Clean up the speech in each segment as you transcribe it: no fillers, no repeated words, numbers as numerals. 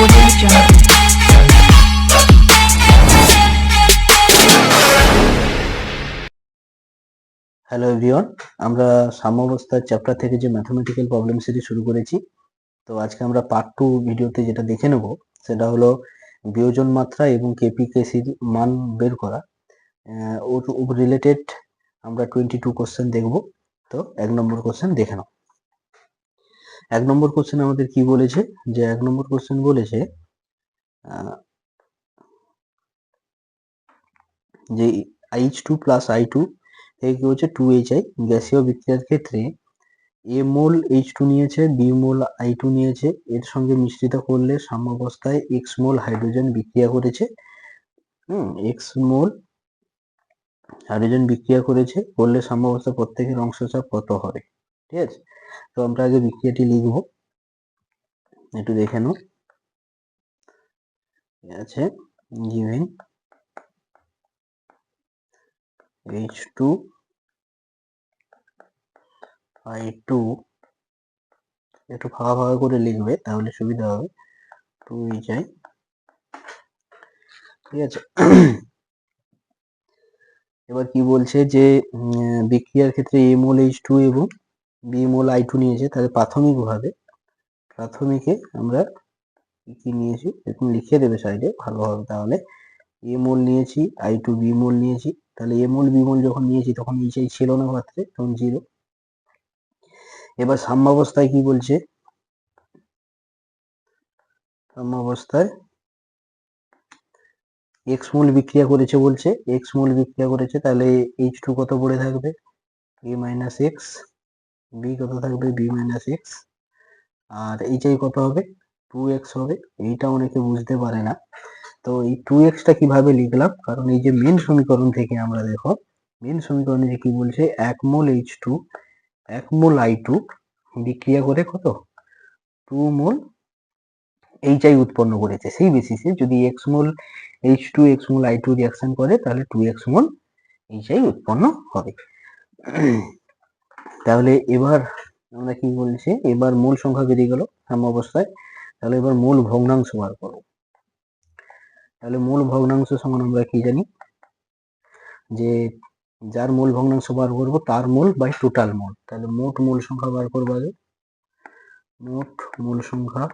Audio Jungle. Hello everyone, আমরা সাম্যাবস্থার chapter থেকে যে ম্যাথমেটিক্যাল প্রবলেম সিরিজ শুরু করেছি। তো আজকে আমরা পার্ট 2 ভিডিওতে যেটা দেখে নেব সেটা হলো বিয়োজন মাত্রা এবং কেপিকেসির মান বের করা। ওর রিলেটেড আমরা 22 কোশ্চেন দেখব। তো 1 নম্বর কোশ্চেন দেখে নাও। 1 নম্বর কোশ্চেন আমাদের কি বলেছে, যে 1 নম্বর কোশ্চেন বলেছে যে H2 প্লাস I2 থেকে কি হচ্ছে 2HI গ্যাসীয় বিক্রিয়ার ক্ষেত্রে A মোল H2 নিয়েছে, B মোল I2 নিয়েছে, এর সঙ্গে মিশ্রিত করলে সাম্যাবস্থায় X মোল হাইড্রোজেন বিক্রিয়া করেছে। X মোল হাইড্রোজেন বিক্রিয়া করেছে, করলে সাম্যাবস্থা প্রত্যেকের অংশচাপ কত হবে? ঠিক আছে, তো আমরা আগে বিক্রিয়াটি লিখব, একটু দেখে নাও। আছে given H2 I2 একটু ফাঁকা ফাঁকা করে লিখবে, তাহলে সুবিধা হবে। 2HI, ঠিক আছে। এবার কি বলছে যে বিক্রিয়ার ক্ষেত্রে A মোল H2 এবং B মোল I2 নিয়েছে, তাহলে প্রাথমিকে আমরা কি নিয়েছি এরকম লিখে দেবে সাইডে, ভালো হবে। তাহলে A মোল নিয়েছি, I2 B মোল নিয়েছি, তাহলে A মোল B মোল যখন নিয়েছি তখন HI ছিল না পাত্রে, তখন 0। এবার সাম্যাবস্থায় কি বলছে, সাম্যাবস্থায় X মোল বিক্রিয়া করেছে বলছে, X মোল বিক্রিয়া করেছে, তাহলে H2 কত পড়ে থাকবে? A মাইনাস X, B কত থাকবে? B মাইনাস X, আর HI কত হবে? 2X হবে। এইটা অনেকে বুঝতে পারে না, তো এই 2x টা কিভাবে লিখলাম, কারণ এই যে মেন সমীকরণ থেকে আমরা দেখো, মেন সমীকরণে যে কি বলছে 1 মোল H2 1 মোল I2 বিক্রিয়া করে কত 2 মোল HI উৎপন্ন করেছে। সেই বেসিসে যদি x মোল H2 x মোল I2 রিঅ্যাকশন করে, তাহলে 2x মোল HI উৎপন্ন হবে। তাহলে এবার আমরা কি বলছি, এবার মোল সংখ্যা বেরিয়ে গেল সাম্যাবস্থায়, তাহলে এবার মোল ভগ্নাংশ বার করব। তাহলে মোল ভগ্নাংশ সমান আমরা কি জানি, যে যার মোল ভগ্নাংশ বার করবো তার মোল বাই টোটাল মোল। তাহলে মোট মোল সংখ্যা বার করবো আগে, মোট মোল সংখ্যা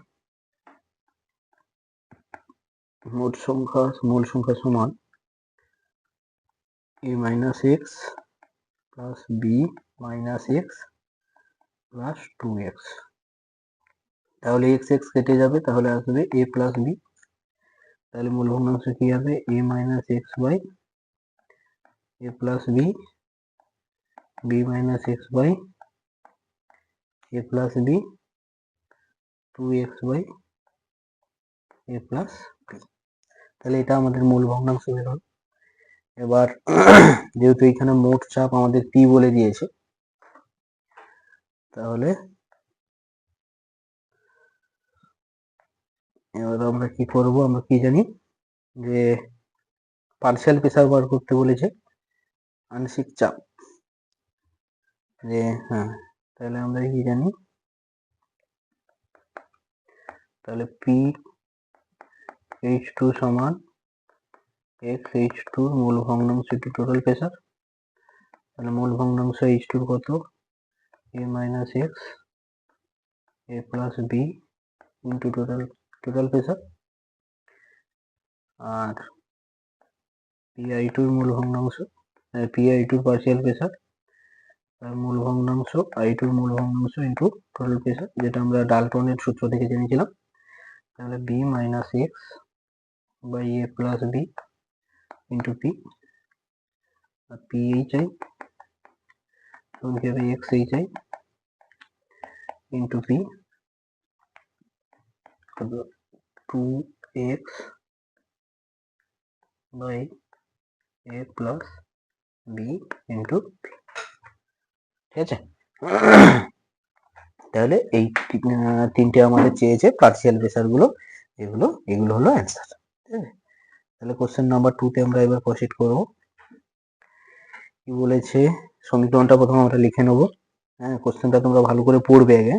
সমান A minus x plus b minus x plus 2x। তাহলে এক্স এক্স কেটে যাবে, তাহলে আসবে a প্লাস বি। তাহলে মূল ভগ্নাংশ কি হবে? a minus x by a plus b, b minus x by a plus b, 2x by a plus b. তাহলে এটা আমাদের মূল ভগ্নাংশ বের হল। এবার যেহেতু এখানে মোট চাপ আমাদের p বলে দিয়েছে, তাহলে এবার আমরা কি করব, আমরা কি জানি যে পার্শিয়াল প্রেসার বার করতে বলেছে, আংশিক চাপ, যে হ্যাঁ, তাহলে আমরা কি জানি, তাহলে পি H2 সমান x H2 মূল ভগ্নাংশ ইন্টু টোটাল প্রেসার। তাহলে মূল ভগ্নাংশ H2 কত? a minus x a plus b into total pressure, আর PI2 মূল ভগ্নাংশ, PI2 পার্শিয়াল প্রেসার, তার মূল ভগ্নাংশ I2 মূল ভগ্নাংশ ইন্টু টোটাল প্রেসার, যেটা আমরা ডালটনের সূত্র থেকে জেনেছিলাম। তাহলে b minus x by a plus b into p, আর PHI তখন কি হবে? XHI into p, 2x by a plus b into p. ঠিক আছে, তাহলে এই তিনটে আমাদের চেয়েছে পার্শিয়াল প্রেসার গুলো, এগুলো হলো অ্যান্সার। ঠিক আছে, তাহলে কোশ্চেন নাম্বার 2 তে আমরা এবার প্রসিড করব। কি বলেছে, সমীকরণটা প্রথমে আমরা লিখে নেব। হ্যাঁ, কোশ্চেনটা তোমরা ভালো করে পড়বে আগে।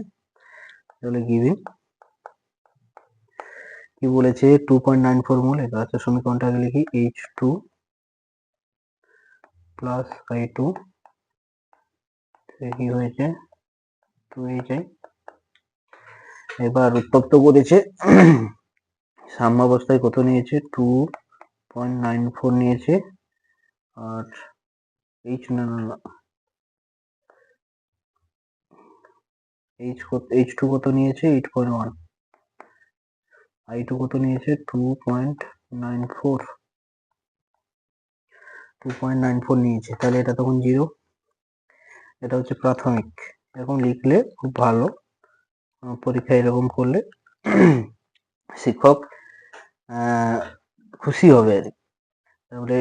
তাহলে গিভেন কি বলেছে 2.94 মোল। এটা হচ্ছে সমীকরণটা আগে লিখি, H2 প্লাস I2 কি হয়েছে 2HI। এবার উত্তপ্ত করেছে, সাম্যাবস্থায় কত নিয়েছে 2.94 নিয়েছে, আর H2 কত নিয়েছে 8.1, I2 কত নিয়েছে 2.94 নিয়েছে। তাহলে এটা তখন 0। এটা হচ্ছে প্রাথমিক। এখন লিখলে খুব ভালো, পরীক্ষায় এরকম করলে শিক্ষক খুশি হবে আর কি। তাহলে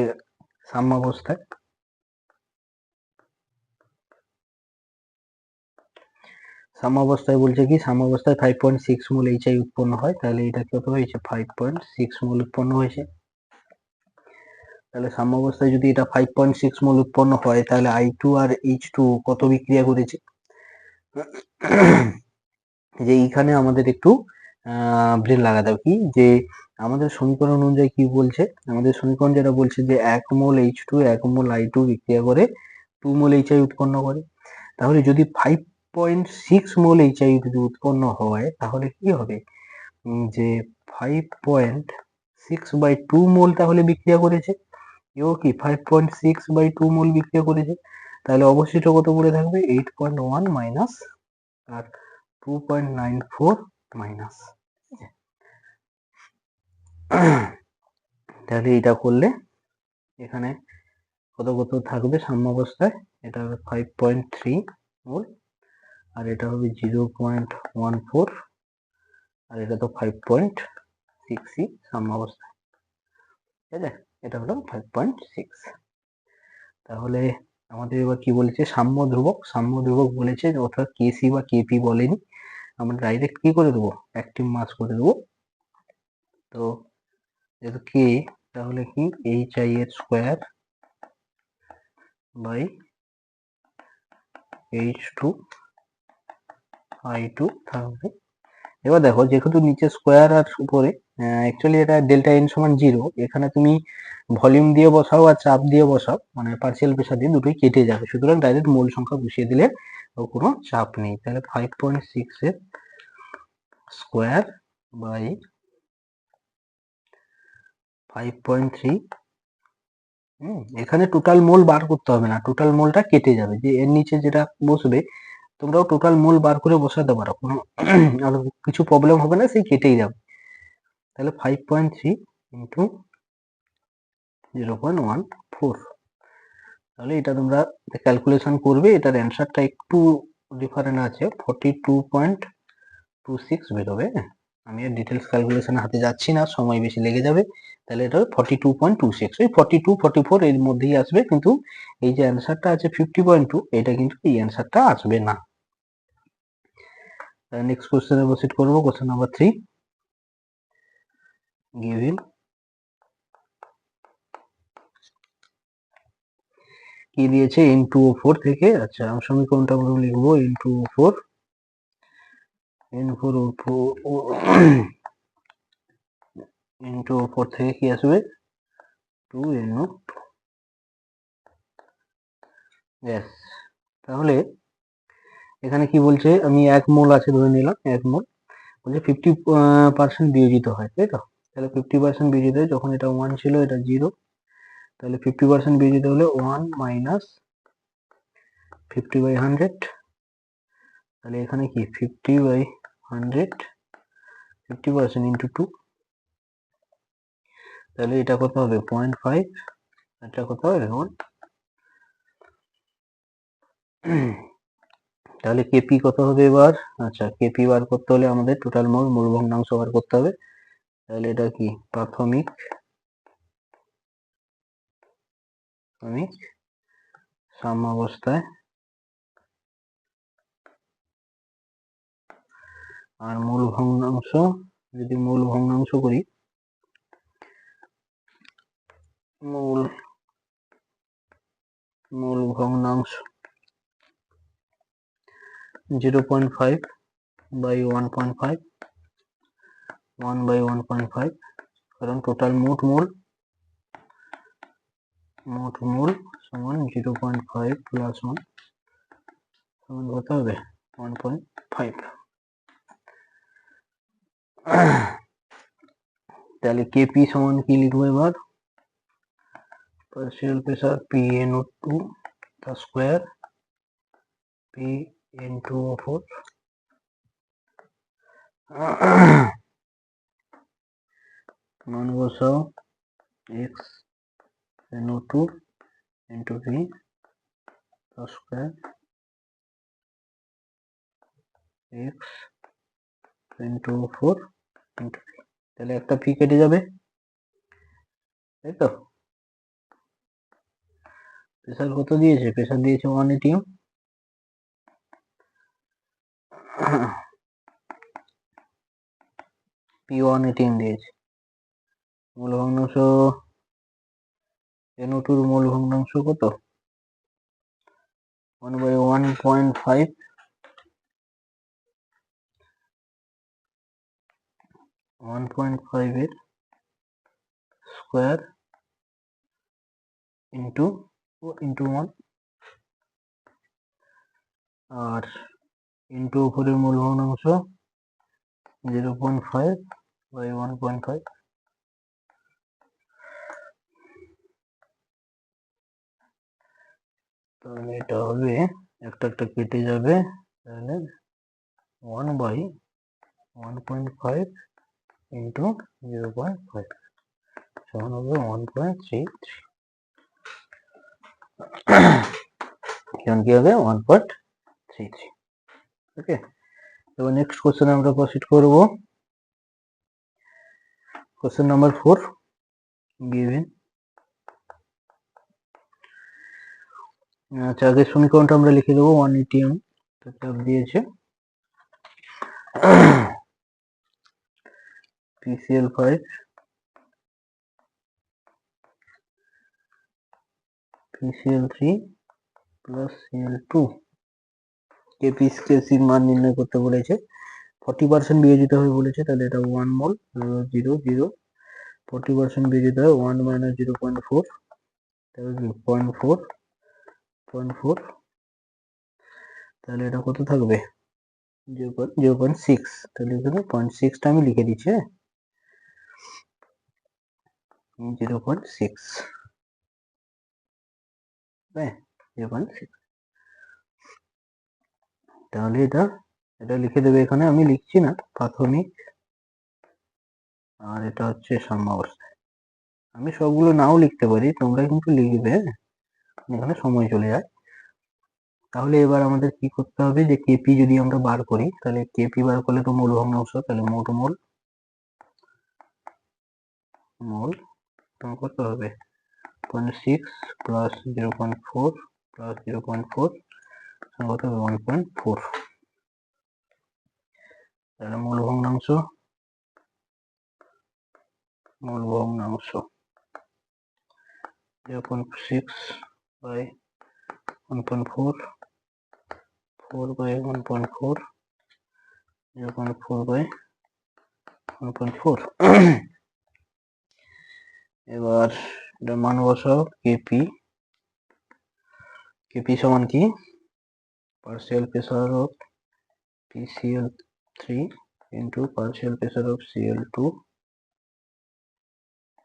সাম্যাবস্থায় বলছে কি, সাম্যাবস্থায় 5.6 মোল HI উৎপন্ন হয়। তাহলে এটা কত হয়েছে 5.6 মোল উৎপন্ন হয়েছে। তাহলে সাম্যাবস্থায় যদি এটা 5.6 মোল উৎপন্ন হয়, তাহলে I2 আর H2 কত বিক্রিয়া করেছে, যে এইখানে আমাদের একটু ব্রেন লাগাতে হবে। কি যে আমাদের সমীকরণ অনুযায়ী কি বলছে, আমাদের সমীকরণ যেটা বলছে যে 1 মোল H2 1 মোল I2 বিক্রিয়া করে 2 মোল HI উৎপন্ন করে। তাহলে যদি 5.6 মোল HI যদি উৎপন্ন হয়, তাহলে কি হবে যে 5.6/2 মোল তাহলে বিক্রিয়া করেছে। এও কি 5.6/2 মোল বিক্রিয়া করেছে। তাহলে অবশিষ্ট কত পড়ে থাকবে 8.1 মাইনাস আর 2.94 মাইনাস। তাহলে এটা করলে এখানে কত কত থাকবে সাম্যাবস্থায়, এটা হবে 5.3 মোল, আর এটা হবে 0.14, আর এটা তো 5.6 সাম্যাবস্থায়, ঠিক আছে। এটা হলো 5.6। তাহলে আমাদের এবার কি বলেছে, সাম্য ধ্রুবক বলেছে, অর্থাৎ কেসি বা কেপি বলেনি, আমরা ডাইরেক্ট কি করে দেবো অ্যাক্টিভ মাস করে দেবো। তো যেহেতু কে, তাহলে কি HI এর স্কোয়ার বাই H2 I2 থাকবে। এবার দেখো, যেহেতু নিচে স্কোয়ার আর উপরে অ্যাকচুয়ালি এটা ডেল্টা এন সমান 0, এখানে তুমি ভলিউম দিয়ে বসাও আর চাপ দিয়ে বসাও, মানে পার্শিয়াল প্রেসার দিয়ে, দুটোই কেটে যাবে। সুতরাং ডাইরেক্ট মোল সংখ্যা বসিয়ে দিলে কোনো চাপ নেই। তাহলে 5.6 এর স্কোয়ার বাই 5.3। এখানে টোটাল মোল বার করতে হবে না, টোটাল মোলটা কেটে যাবে, যে এর নিচে যেটা বসবে তোমরাও টোটাল মোল বার করে বসাতে পারো, কোনো কিছু প্রবলেম হবে না, সেই কেটেই যাবে। তাহলে 5.3 ইন্টু 0.14। তাহলে এটা তোমরা ক্যালকুলেশন করবে, এটার অ্যান্সারটা একটু ডিফারেন্ট আছে, 42.26 বেরোবে। আমি আর ডিটেলস ক্যালকুলেশনের হাতে যাচ্ছি না, সময় বেশি লেগে যাবে। তাহলে এটা 42.26, ওই 42-44 এর মধ্যেই আসবে, কিন্তু এই যে অ্যান্সারটা আছে 50.2, এটা কিন্তু এই অ্যান্সারটা আসবে না। নেক্সট কোশ্চেনে প্রসিড করবো। কোশ্চেন নাম্বার 3, গিভেন কি দিয়েছে N2O4 থেকে। আচ্ছা, সমীকরণটা আমরা লিখবো N2O4 N2O4 থেকে কি আসবে 2NO। yes, তাহলে এখানে কি বলছে, আমি 1 মোল আছে ধরে নিলাম, 1 মোল বলছে 50% বিয়োজিত হয়, তাই তো। তাহলে 50% বিয়োজিত হয়, যখন এটা 1 ছিল এটা 0, তাহলে 50% বিয়োজিত হলে 1 মাইনাস 50/100। তাহলে এখানে কি 50/100, 50% ইন্টু 2, তাহলে এটা কত হবে 0.5, এটা কত হবে 1। তাহলে কেপি কত হবে এবার। আচ্ছা, কেপি বার করতে হলে আমাদের টোটাল মোল ভগ্নাংশ বার করতে হবে। তাহলে এটা কি প্রাথমিক সাম্যাবস্থায় আর মূল ভগ্নাংশ, যদি মূল ভগ্নাংশ করি, মূল ভগ্নাংশ 0.5/1.5 1/1.5, কারণ টোটাল মোট মোল সমান 0.5 প্লাস 1 সমান কত হবে 1.5। তাহলে কেপি সমান কি লিখবো এবার, পার্শিয়াল প্রেসার PnO2 তার স্কোয়ার Pn2O4 মান বসাও xNO2 into P তার স্কোয়ার xN2O4 into P। তাহলে একটা P কেটে যাবে, তাই তো। প্রেসার কত দিয়েছে, প্রেসার দিয়েছে 1 atm, P1 atm দিয়েছে। মূল ভগ্নাংশ NO2 এর মূল ভগ্নাংশ কত 1/1.5, 1.5 এর স্কোয়ার ইন্টু 1, আর N2O4 এর মূল ভগ্নাংশ 0.5/1.5। তাহলে এটা হবে একটা কেটে যাবে, তাহলে 1/1.5 ইন্টু 0.5 সমান হবে 1.33, এখন কি হবে 1.33। ওকে, এবার নেক্সট কোশ্চেন আমরা প্রসিড করব। Question number 4 given. আচ্ছা, আগের সমীকরণটা আমরা লিখে দেবো। 1 atm চাপ দিয়েছে, PCl5 PCl3 প্লাস Cl2। কেপির মান নির্ণয় করতে বলেছে, 40% বিয়োজিত হবে বলেছে, তাহলে এটা 1 মোল 0 0 40% বিয়োজিত হয় 1 - 0.4, তাহলে 0.4, তাহলে এটা কত থাকবে 0.6, তাহলে এখানে 0.6টা আমি লিখে দিচ্ছি, 0.6, 0.6। তাহলে এটা লিখে দেবে এখানে, আমি লিখছি না, প্রাথমিক, আর এটা হচ্ছে সাম্যাবস্থায়। আমি সবগুলো নাও লিখতে পারি, তোমরা কিন্তু লিখবে, এখানে সময় চলে যায়। তাহলে এবার আমাদের কি করতে হবে, যে কেপি যদি আমরা বার করি, তাহলে কেপি বার করলে তো মূল ভগ্নাংশ, তাহলে মোট মোল কত হবে 0.6 প্লাস 0.4 প্লাস 0.4 কত হবে 1.4। তাহলে মূল ভগ্নাংশ 0.6 by 1.4, 4/1.4, 0.4/1.4। এবার এটা মান বসাও, কেপি সমান কি, partial pressure of PCl3 into partial pressure of Cl2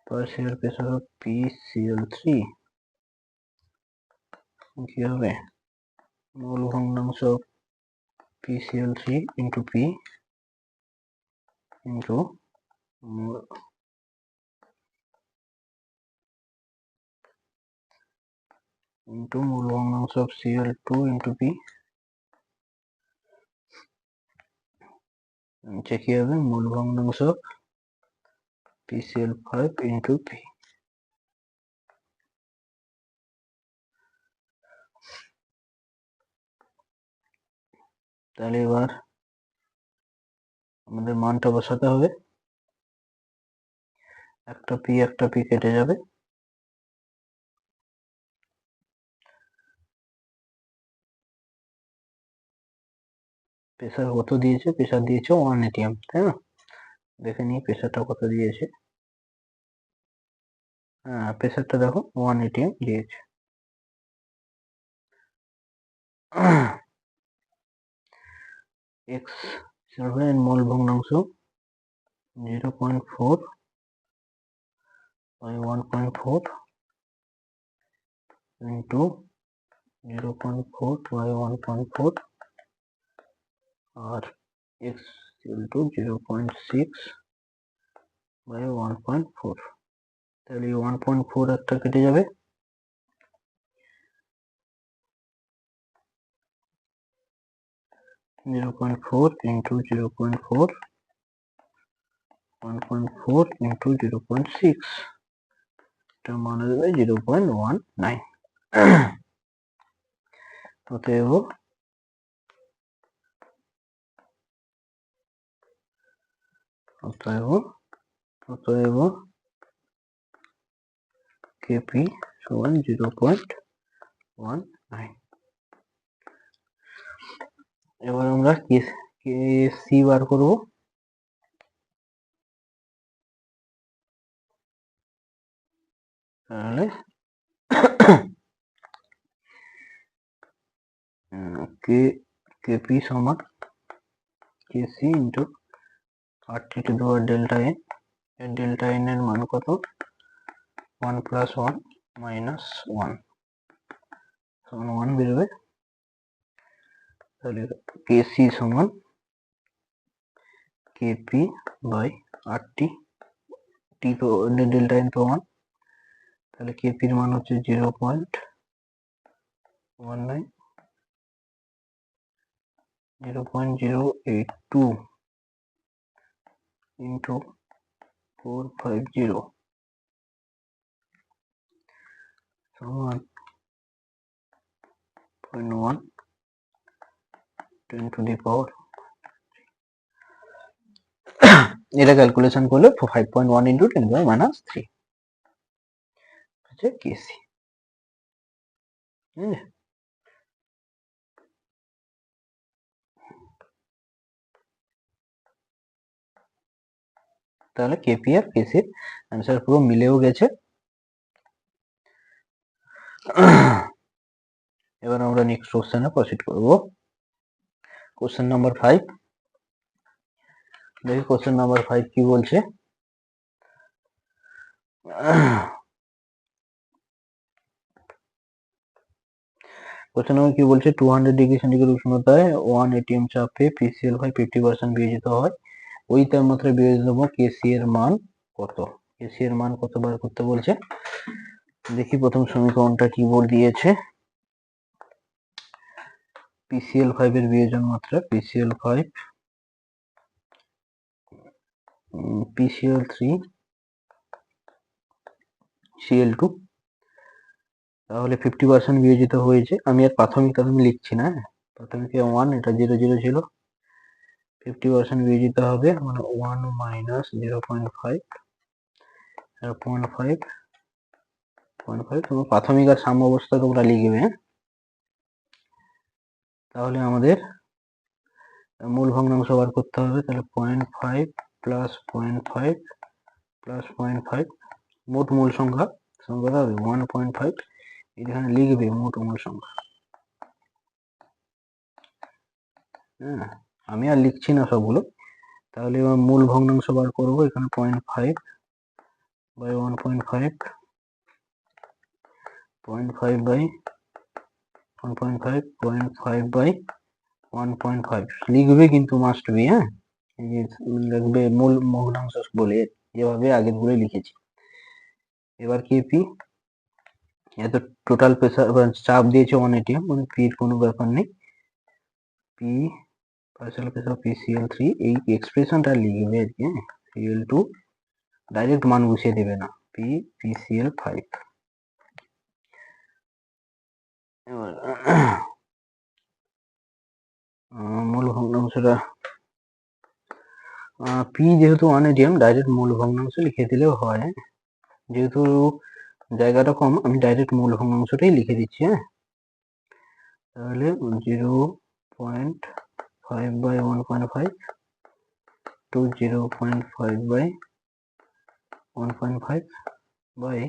partial pressure of PCl3 কি হবে মূল ভগ্নাংশ PCl3 into P into মূল ভগ্নাংশ of Cl2 into P, কি হবে মূল ভগ্নাংশ PCl5 into P। তাহলে এবার আমাদের মানটা বসাতে হবে, একটা পি কেটে যাবে, প্রেসার কত দিয়েছে, প্রেসার দিয়েছে 1 atm, তাই না। দেখে নিই প্রেসারটা কত দিয়েছে। হ্যাঁ, প্রেসারটা দেখো 1 atm দিয়েছে। x মোল ভগ্নাংশ 0.4 by 1.4 into 0.4 by 1.4 R x into 0.6 by 1.4। তাহলে 1.4 একটা কেটে যাবে, 0.4 into 0.4 1.4 into 0.6, এটার মান হবে 0.19। অতএব kp সমান 0.19। এবার আমরা kc বার করব। তাহলে kp সমান kc into RT to the power delta n। এর ডেল্টা n এর মান কত? 1 প্লাস 1 মাইনাস 1 সমান 1 বেরোবে। তাহলে kc সমান kp বাই RT, টি তো ডেল্টা n তো 1, তাহলে kp এর মান হচ্ছে 0.19 0.082 into 450 সমান 0.1 10 to the power। এটা ক্যালকুলেশন করলে 5.1 into 10 to the minus 3 হচ্ছে কেসি। তাহলে কেপি আর কেসির অ্যান্সার পুরো মিলেও গেছে। এবার আমরা নেক্সট কোশ্চেনে প্রসিড করব। কোশ্চেন নাম্বার 5, দেখি কোশ্চেন নাম্বার 5 কি বলছে। কোশ্চেন নাম্বার কি বলছে, 200 ডিগ্রি সেন্টিগ্রেড উষ্ণতায় 1 atm চাপে PCl5 50% বিয়োজিত হয়, ওই তাপমাত্রা বিয়োজিতম কেসি এর মান কত? কেসি এর মান কত বার করতে বলছে। দেখি প্রথম সমীকরণটা কি বল দিয়েছে। PCl5 এর বিয়োজন মাত্রা PCl5 PCl3 Cl2, তাহলে 50% বিয়োজিত হয়েছে। আমি আর প্রাথমিক লিখছি না, প্রাথমিক 1, এটা 0 0 ছিল, 50% বিয়োজিত হবে মানে 1 মাইনাস 0.5 0.5 তোমার প্রাথমিক আর সাম্য অবস্থা তোমরা লিখবে। তাহলে আমাদের মূল ভগ্নাংশ বার করতে হবে। তাহলে 0.5 প্লাস 0.5 প্লাস 0.5, মোট মূল সংখ্যাটা হবে 1.5। এখানে লিখবে মোট মূল সংখ্যা। হ্যাঁ, আমি আর লিখছি না সবগুলো। তাহলে এবার মূল ভগ্নাংশ বার করবো। এখানে 0.5 বাই 1.5 0.5 বাই 1.5 0.5 বাই 1.5 লিখবে কিন্তু মাস্ট বি। হ্যাঁ, এই যে লিখবে মূল ভগ্নাংশ বলে যেভাবে আগের গুলো লিখেছি। এবার কেপি, এত টোটাল প্রেসার চাপ দিয়েছে 1 atm, মানে পি এর কোনো ব্যাপার নেই। পি পার্শিয়াল প্রেসার PCl3, এই এক্সপ্রেশনটা লিখবে আজকে। Cl2 ডাইরেক্ট মান বসিয়ে দেবে না, PCl5। এবার মূল ভগ্নাংশটা পি যেহেতু 1 atm, ডাইরেক্ট মূল ভগ্নাংশ লিখে দিলেও হয়। যেহেতু জায়গাটা কম, আমি ডাইরেক্ট মূল ভগ্নাংশটাই লিখে দিচ্ছি। হ্যাঁ, তাহলে 0.5 by 1.5 to 0.5 by 1.5 by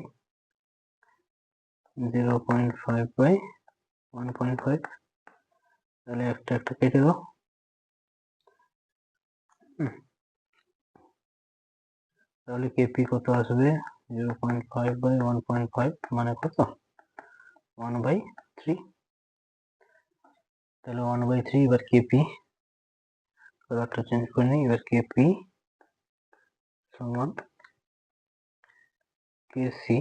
0.5 by 1.5, তাহলে একটা একটা কেটে দাও। তাহলে কেপি কত আসবে? 0.5 by 1.5 মানে কত? 1/3। তাহলে 1/3। এবার কেপি কালারটা চেঞ্জ করে নিই। এবার কেপি সমান কেসি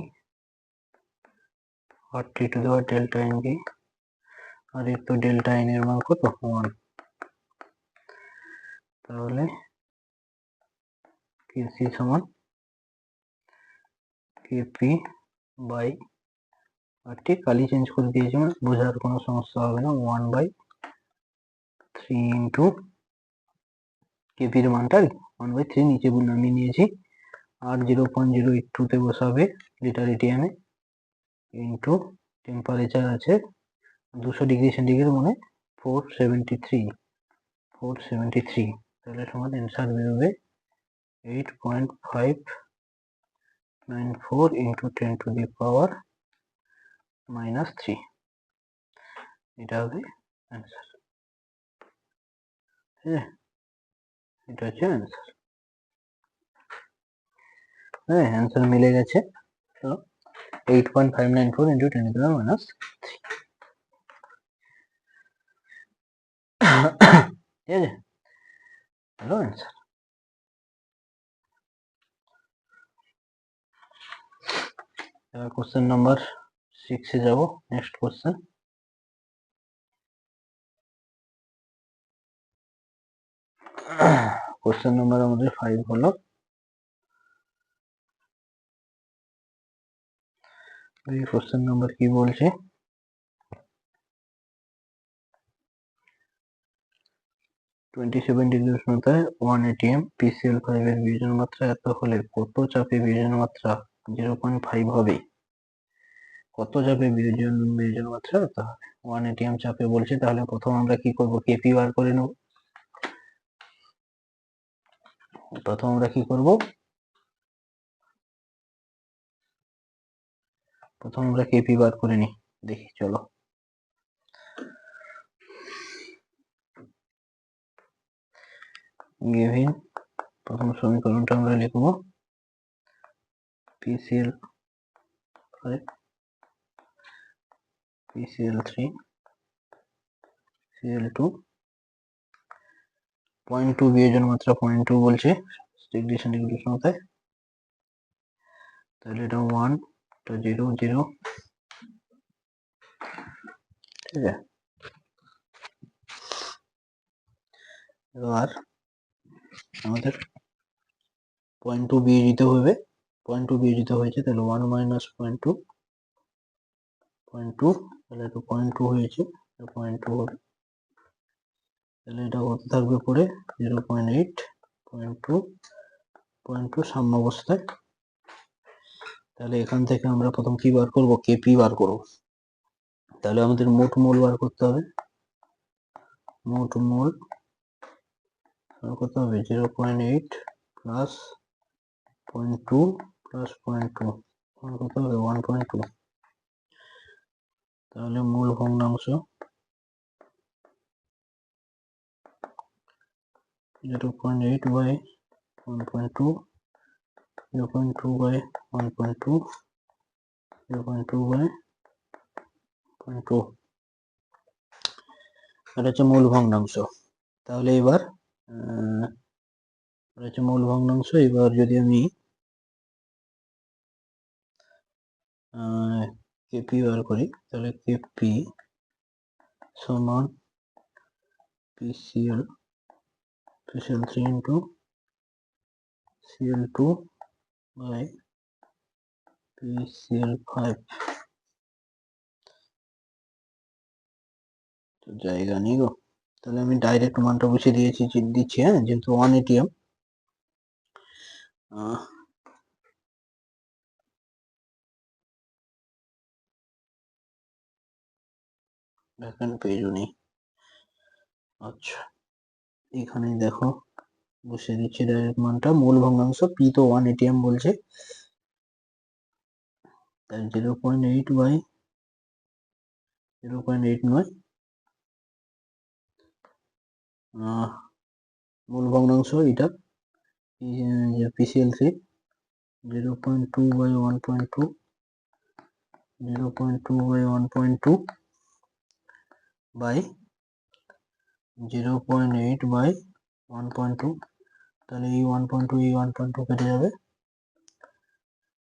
আর টি টু দেওয়ার ডেল্টা এন কে, আর এর তো ডেল্টা এন এর মান কত? 1। তাহলে কেসি সমান কেপি বাই, আর ঠিক কালি চেঞ্জ করে দিয়েছি, মানে বোঝার কোনো সমস্যা হবে না, 1/3 ইন্টু কেপির মানটা 1/3 নিচে নামিয়ে নিয়েছি, আর 0.082 বসাবে লিটার এটিএমে, ইন্টু টেম্পারেচার আছে 200 ডিগ্রি সেন্টিগ্রেড, মানে 473। তাহলে সমান অ্যান্সার বেরোবে 8.594 ইন্টু 10 টু দি পাওয়ার -3। এটা হবে অ্যান্সার। ঠিক আছে, এটা হচ্ছে অ্যান্সার। হ্যাঁ, অ্যান্সার মিলে গেছে। তো 8.594 ইন্টু 10 টু দি পাওয়ার -3। ঠিক আছে, হ্যালো অ্যান্সার। এবার কোশ্চেন নাম্বার 6 এ যাব। নেক্সট কোশ্চেন, কোশ্চেন নাম্বার আমাদের 5 হলো, এই কোশ্চেন নাম্বার কি বলছে? 27 ডিগ্রি উষ্ণতায় 1 atm PCl5 এর বিয়োজন মাত্রা এত হলে কত চাপে বিয়োজন মাত্রা 0.5 হবে? কত চাপে বিয়োজন মাত্রা এত হবে? 1 atm চাপে বলছে, তাহলে প্রথম আমরা কি করব? কেপি বার করে নেব। প্রথম আমরা কি করব? প্রথম আমরা কেপি বার করে নিই, দেখি চলো। গিভেন প্রথম সমীকরণটা আমরা লিখব PCl5 PCl3 Cl2, 0.2 বিয়োজন মাত্রা 0.2 বলছে ডিগ্রি সেন্টিগ্রেড উষ্ণতায়, তাহলে এটা 1 টা 0 0। ঠিক আছে, এবার আমাদের 0.2 বিয়োজিত হবে, 0.2 বিয়োজিত হয়েছে, তাহলে 1 মাইনাস 0.2, 0.2, তাহলে এটা 0.2 হয়েছে, 0.2 হবে, তাহলে এটা কত থাকবে পরে? 0.8, 0.2, 0.2 সাম্যাবস্থায়। তাহলে এখান থেকে আমরা প্রথম কি বার করব? কেপি বার করব। তাহলে আমাদের মোট মোল বার করতে হবে। মোট মোল কত হবে? 0.8 প্লাস 0.2 প্লাস 0.2 কত হবে? 1.2। তাহলে মোল ভগ্নাংশ 0.8 বাই 1.2, 0.2 বাই 1.2, 0.2 বাই 0.2, এটা হচ্ছে মূল ভগ্নাংশ। তাহলে এবার এটা হচ্ছে মূল ভগ্নাংশ। এবার যদি আমি কেপি বার করি, তাহলে কেপি সমান PCl3 into Cl2 by PCl5। তো জায়গা নেই গো, তাহলে আমি ডাইরেক্ট মানটা বসিয়ে দিচ্ছি। হ্যাঁ, যেহেতু 1 atm, ভ্যাকান্ট পেজও নেই। আচ্ছা, এখানে দেখো বসিয়ে দিচ্ছি ডাইরেক্ট মানটা। মূল ভগ্নাংশ পি তো 1 এটিএম বলছে, তাই 0.8 বাই 0.8 নয়, মূল ভগ্নাংশ এটা পিসিএল3 0.2 বাই 1.2, 0.2 বাই 1.2 বাই 0.8 বাই 1.2, তাহলে এই 1.2 এই 1.2 কেটে যাবে,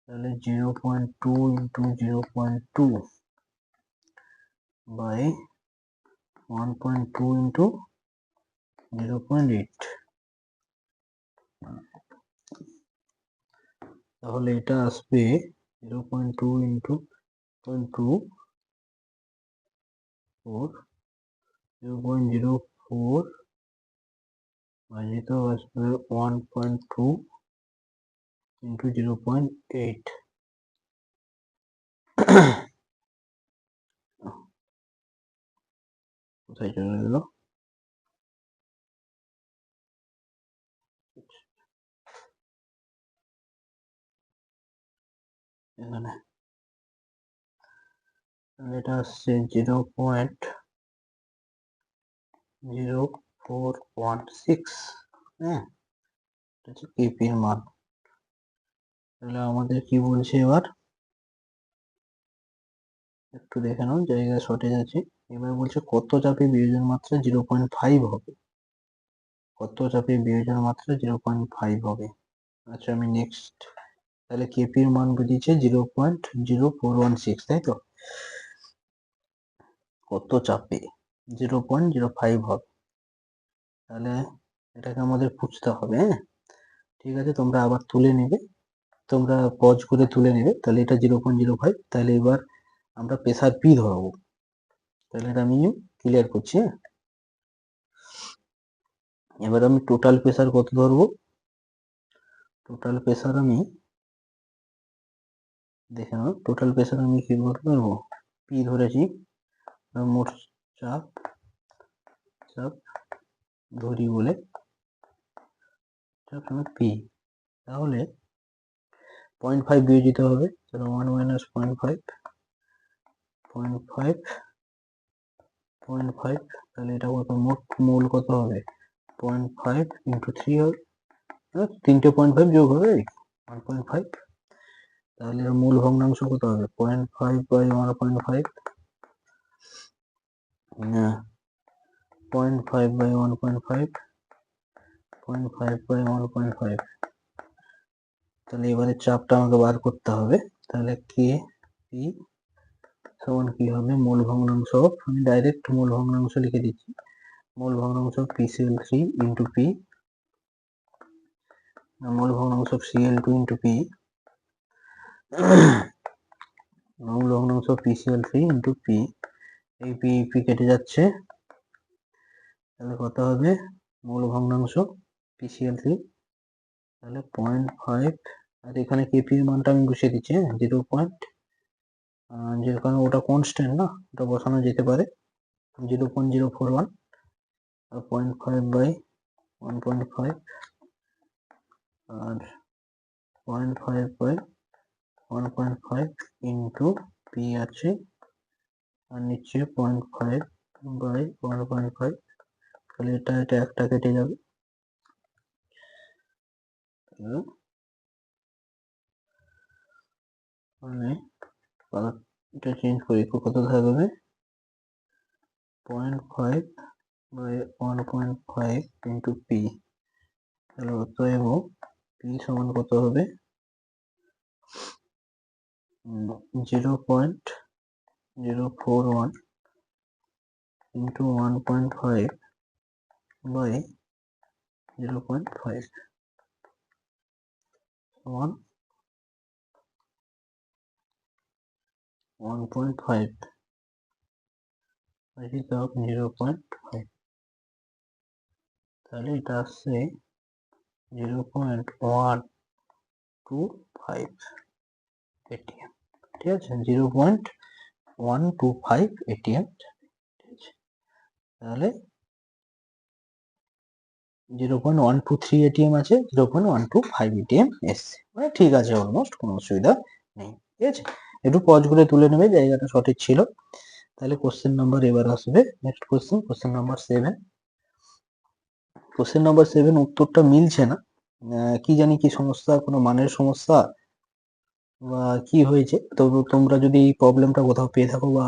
তাহলে 0.2 ইন্টু 0.2 বাই 1.2 ইন্টু 0.8, তাহলে এটা আসবে 0.2 ইন্টু 0.2 4 0.04 ভাজিত আসবে 1.2 ইন্টু 0.8, কোথায় চলে গেল, এখানে, এটা আসছে 0.0416, হ্যাঁ, এটা হচ্ছে কেপি এর মান। তাহলে আমাদের কি বলছে এবার, একটু দেখে নাও, জায়গায় শর্টেজ আছে। এবার বলছে কত চাপে বিয়োজন মাত্রা 0.5 হবে, কত চাপে বিয়োজন মাত্রা 0.5 হবে। আচ্ছা আমি নেক্সট, তাহলে কেপি এর মান বেরিয়েছে 0.0416, তাই তো, কত চাপে 0.05 হবে, তাহলে এটাকে আমাদের বুঝতে হবে। হ্যাঁ ঠিক আছে, তোমরা আবার তুলে নেবে, তোমরা পজ করে তুলে নেবে, তাহলে এটা 0.05, তাহলে এবার আমরা প্রেসার পি ধরবো, তাহলে এটা আমি ক্লিয়ার করছি। হ্যাঁ এবার আমি টোটাল প্রেসার কত ধরবো, টোটাল প্রেসার আমি দেখে নাও, টোটাল প্রেসার আমি কি করতে পারবো, পি ধরেছি, মোট চাপ চাপ ধরি বলে চাপ পি, তাহলে 0.5 বিয়োজিত হবে, তাহলে 1 মাইনাস 0.5, 0.5, তাহলে এটা কত, মোট মোল কত হবে 0.5 ইন্টু 3 হবে, তিনটে 0.5 যোগ হবে 1.5, তাহলে এর মূল ভগ্নাংশ কত হবে 0.5 বাই 1.5, 0.5 বাই 1.5, 0.5 বাই 1.5, তাহলে এবারে চাপটা আমাকে বার করতে হবে, তাহলে কে পি সমান কি হবে, মূল ভগ্নাংশ, আমি ডাইরেক্ট মূল ভগ্নাংশ লিখে দিচ্ছি, মূল ভগ্নাংশ PCl3 ইন্টু পি, মূল ভগ্নাংশ Cl2 ইন্টু পি, মূল ভগ্নাংশ PCl3 ইন্টু পি, এই পি কেটে যাচ্ছে, তাহলে কত হবে মূল ভগ্নাংশ PCl3, তাহলে 0.5, আর এখানে কেপি এর মানটা আমি বসিয়ে দিচ্ছি, হ্যাঁ 0. যেখানে ওটা কনস্ট্যান্ট না, ওটা বসানো যেতে পারে, 0.041, আর 0.5 বাই 1.5, আর 0.5 বাই 1.5 ইন্টু পি আছে, আর নিচে 0.5 বাই 1.5, তাহলে এটা একটা কেটে যাবে, মানে এটা চেঞ্জ করি, কত থাকবে 0.5 বাই 1.5 ইন্টু পি, তাহলে অতএব পি সমান কত হবে 0.041 ইন্টু 1.5 বাই 0.5 সমান 1.5 ভাজিতক 0.5, তাহলে এটা আসছে 0.125 এটিএম, ঠিক আছে, 0.125 এটিএম, ঠিক আছে, তাহলে 0.123 এটিএম আছে, 0.125 এটিএম এসছে, মানে ঠিক আছে, অলমোস্ট কোনো অসুবিধা নেই। ঠিক আছে, একটু পজ করে তুলে নেবে, জায়গাটা সঠিক ছিল। তাহলে কোশ্চেন নাম্বার এবার আসবে, next question, question number 7। Question number 7 উত্তরটা মিলছে না, কি জানি কি সমস্যা, কোনো মানের সমস্যা বা কি হয়েছে। তো তোমরা যদি এই প্রবলেমটা কোথাও পেয়ে থাকো বা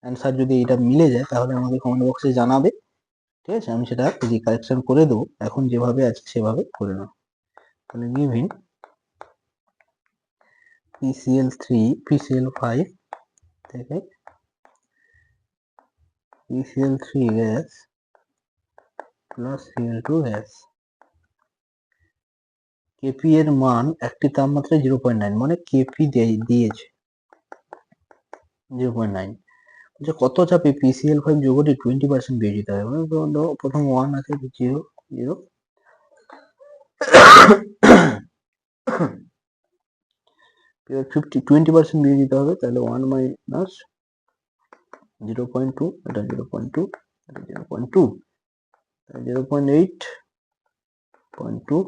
অ্যান্সার যদি এটা মিলে যায়, তাহলে আমাকে কমেন্ট বক্সে জানাবে। ঠিক আছে, আমি সেটা কারেকশন করে দেবো, এখন যেভাবে আছে সেভাবে করে নাও। তাহলে গিভিং PCl5 থেকে PCl3 gas plus Cl2 gas, Kp এর মান একটি তাপমাত্রা 0.9, মানে Kp দিয়েছে 0.9। যে কত চাপে PCl5 যৌগটি 20% বিয়োজিত হয়, মানে প্রথম 1 আছে, 0 0 20% বিয়োজিত হবে, তাহলে 1 মাইনাস 0.2, এটা 0.2, এটা 0.2, 0.8.2.2।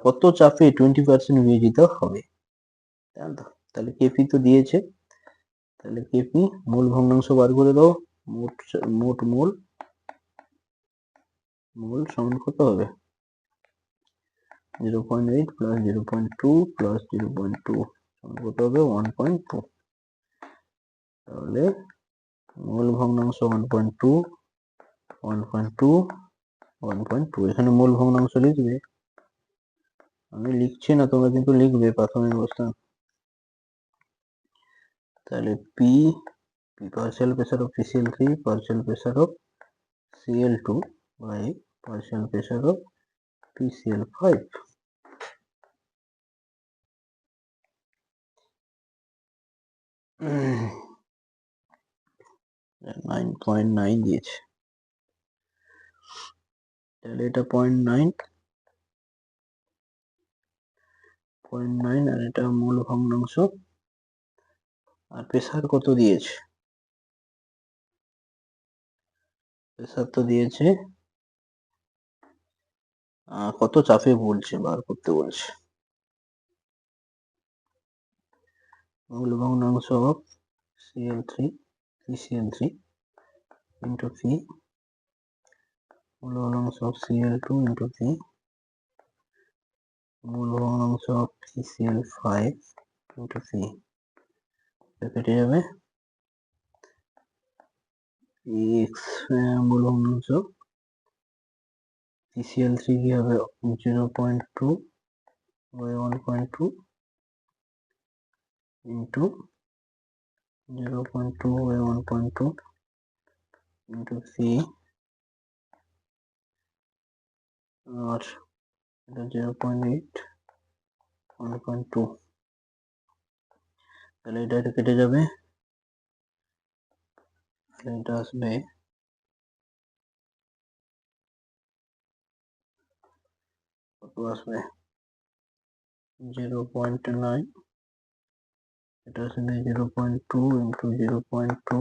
কত চাপে 20% বিয়োজিত হবে, তাহলে কেপি তো দিয়েছে, তাহলে কেপি মোল ভগ্নাংশ বার করে দাও। মোট মোল সমান কত হবে, 0.8 প্লাস 0.2 প্লাস 0.2 সমান কত হবে, 1.2। তাহলে মোল ভগ্নাংশ 1.2, 1.2, 1.2, এখানে মোল ভগ্নাংশ লিখবে, আমি লিখছি না, তোমরা কিন্তু লিখবে প্রাথমিক অবস্থা। তাহলে P partial pressure of PCl3 partial pressure of Cl2 by partial pressure of PCl5। 9.9 দিয়েছে, তাহলে এটা 0.9 আর এটা মোল ভগ্নাংশ, আর প্রেসার কত দিয়েছে, প্রেসার তো দিয়েছে, কত চাপে বলছে বার করতে বলছে, মোল ভগ্নাংশ of Cl3 PCl3 into P, মোল ভগ্নাংশ অফ Cl2 into P, মোল ভগ্নাংশ অফ PCl5 into P, কেটে যাবে, x মোল ভগ্নাংশ PCl3 কি হবে, 0.2 by 1.2 into 0.2 by 1.2 into C, আর এটা 0.8 1.2, তাহলে এটা কেটে যাবে, এটা আসবে কত আসবে, 0.9, এটা আসবে 0.2 into 0.2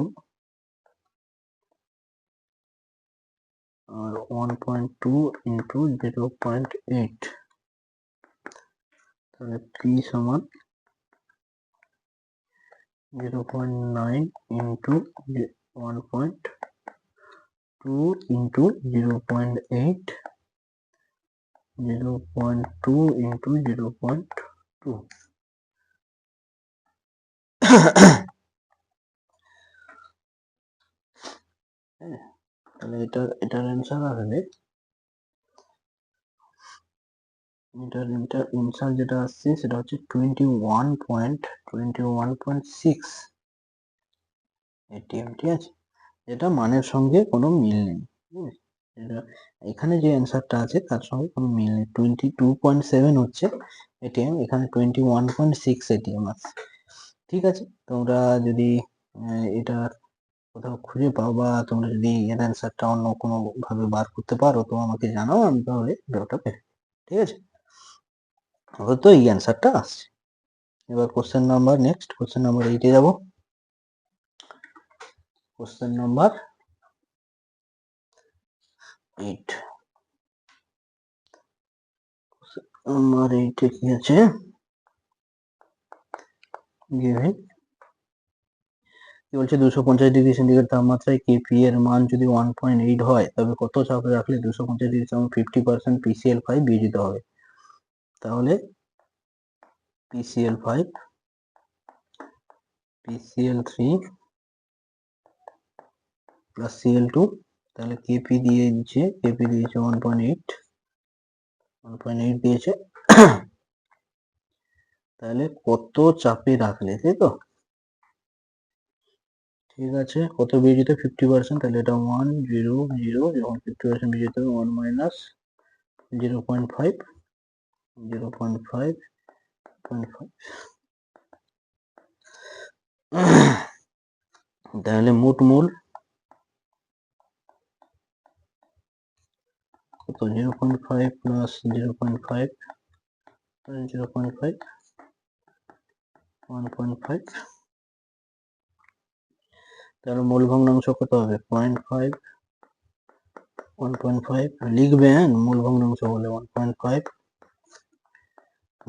আর 1.2 into 0.8, তাহলে P সমান 0.9 into 1.2 into 0.8, 0.2 into 0.2। তাহলে এটার অ্যান্সার আসবে, এটার অ্যান্সার যেটা আসছে সেটা হচ্ছে 21.6 এটিএম। ঠিক আছে, এটা মানের সঙ্গে কোনো মিল নেই, এটা এখানে যে অ্যান্সারটা আছে তার সঙ্গে কোনো মিল নেই। 22.7 হচ্ছে এটিএম, এখানে 21.6 এটিএম আছে। ঠিক আছে, তোমরা যদি এটা কোথাও খুঁজে পাও বা তোমরা যদি এর অ্যান্সারটা অন্য কোনো ভাবে বার করতে পারো তো আমাকে জানাও, আমি তাহলে ওটা পেরে। ঠিক আছে, হয়তো এই অ্যান্সারটা আসছে। এবার question number, next question number 8 যাব। কোশ্চেন নাম্বার 8 আমার এইটা কি আছে given কি বলছে 250 ডিগ্রি সেন্টিগ্রেড তাপমাত্রায় কেপি এর মান যদি 1.8 হয় তবে কত চাপে রাখলে 250 ডিগ্রি সমান 50% PCl5 বিয়োজিত হবে। তাহলে PCl5 PCl3 প্লাস Cl2 তাহলে কেপি দিয়েছে 1.8 দিয়েছে তাহলে কত চাপে রাখলে, তাই তো? ঠিক আছে, কত বিয়োজিত 50%, তাহলে এটা 1 0 0 যখন 50% বিয়োজিত হবে 1 মাইনাস 0.5 0.5 তাহলে মোট মোল কত 0.5 প্লাস 0.5 0.5 1.5 তাহলে মোল ভগ্নাংশ কত হবে 0.5 1.5 লিখবেন মোল ভগ্নাংশ বলে 1.5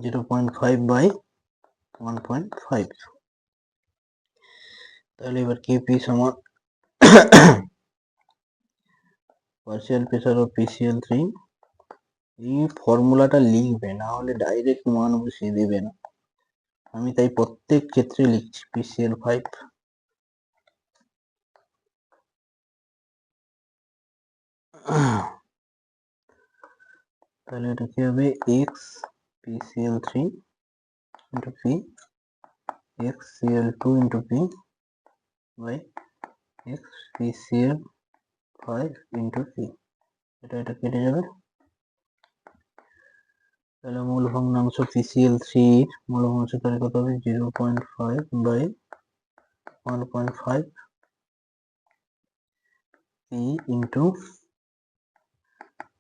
0.5 বাই 1.5 তাহলে এবার কেপি সমান পার্শিয়াল প্রেসার অফ PCl3 এই ফর্মুলাটা লিখবে, না হলে ডাইরেক্ট মান বসিয়ে দেবে না। আমি তাই প্রত্যেক ক্ষেত্রে লিখছি PCl5 তাহলে এটা কি হবে x PCl3 into P x Cl2 into P by x PCl5 into P এটা কেটে যাবে। তাহলে মূল ভগ্নাংশ PCl3 মূল ভগ্নাংশ তাহলে কত হবে 0.5 by 1.5 P into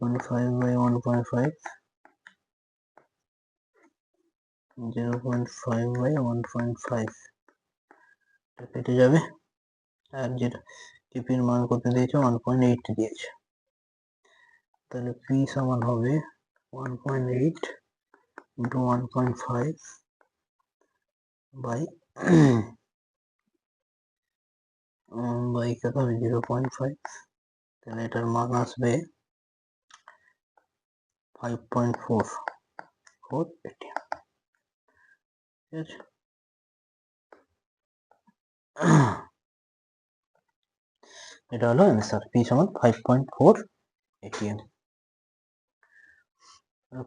0.5 by 1.5 0.5 by 1.5 এটা কেটে যাবে। আর যেটা টিপির মান কত দিয়েছে 1.8 দিয়েছে, তাহলে P সমান হবে 1.8 into 1.5 by বাই কত হবে 0.5 তাহলে এটার মান আসবে 5.4 ঠিক আছে। এটা হলো অ্যান্সার, পি সমান 5.4 atm।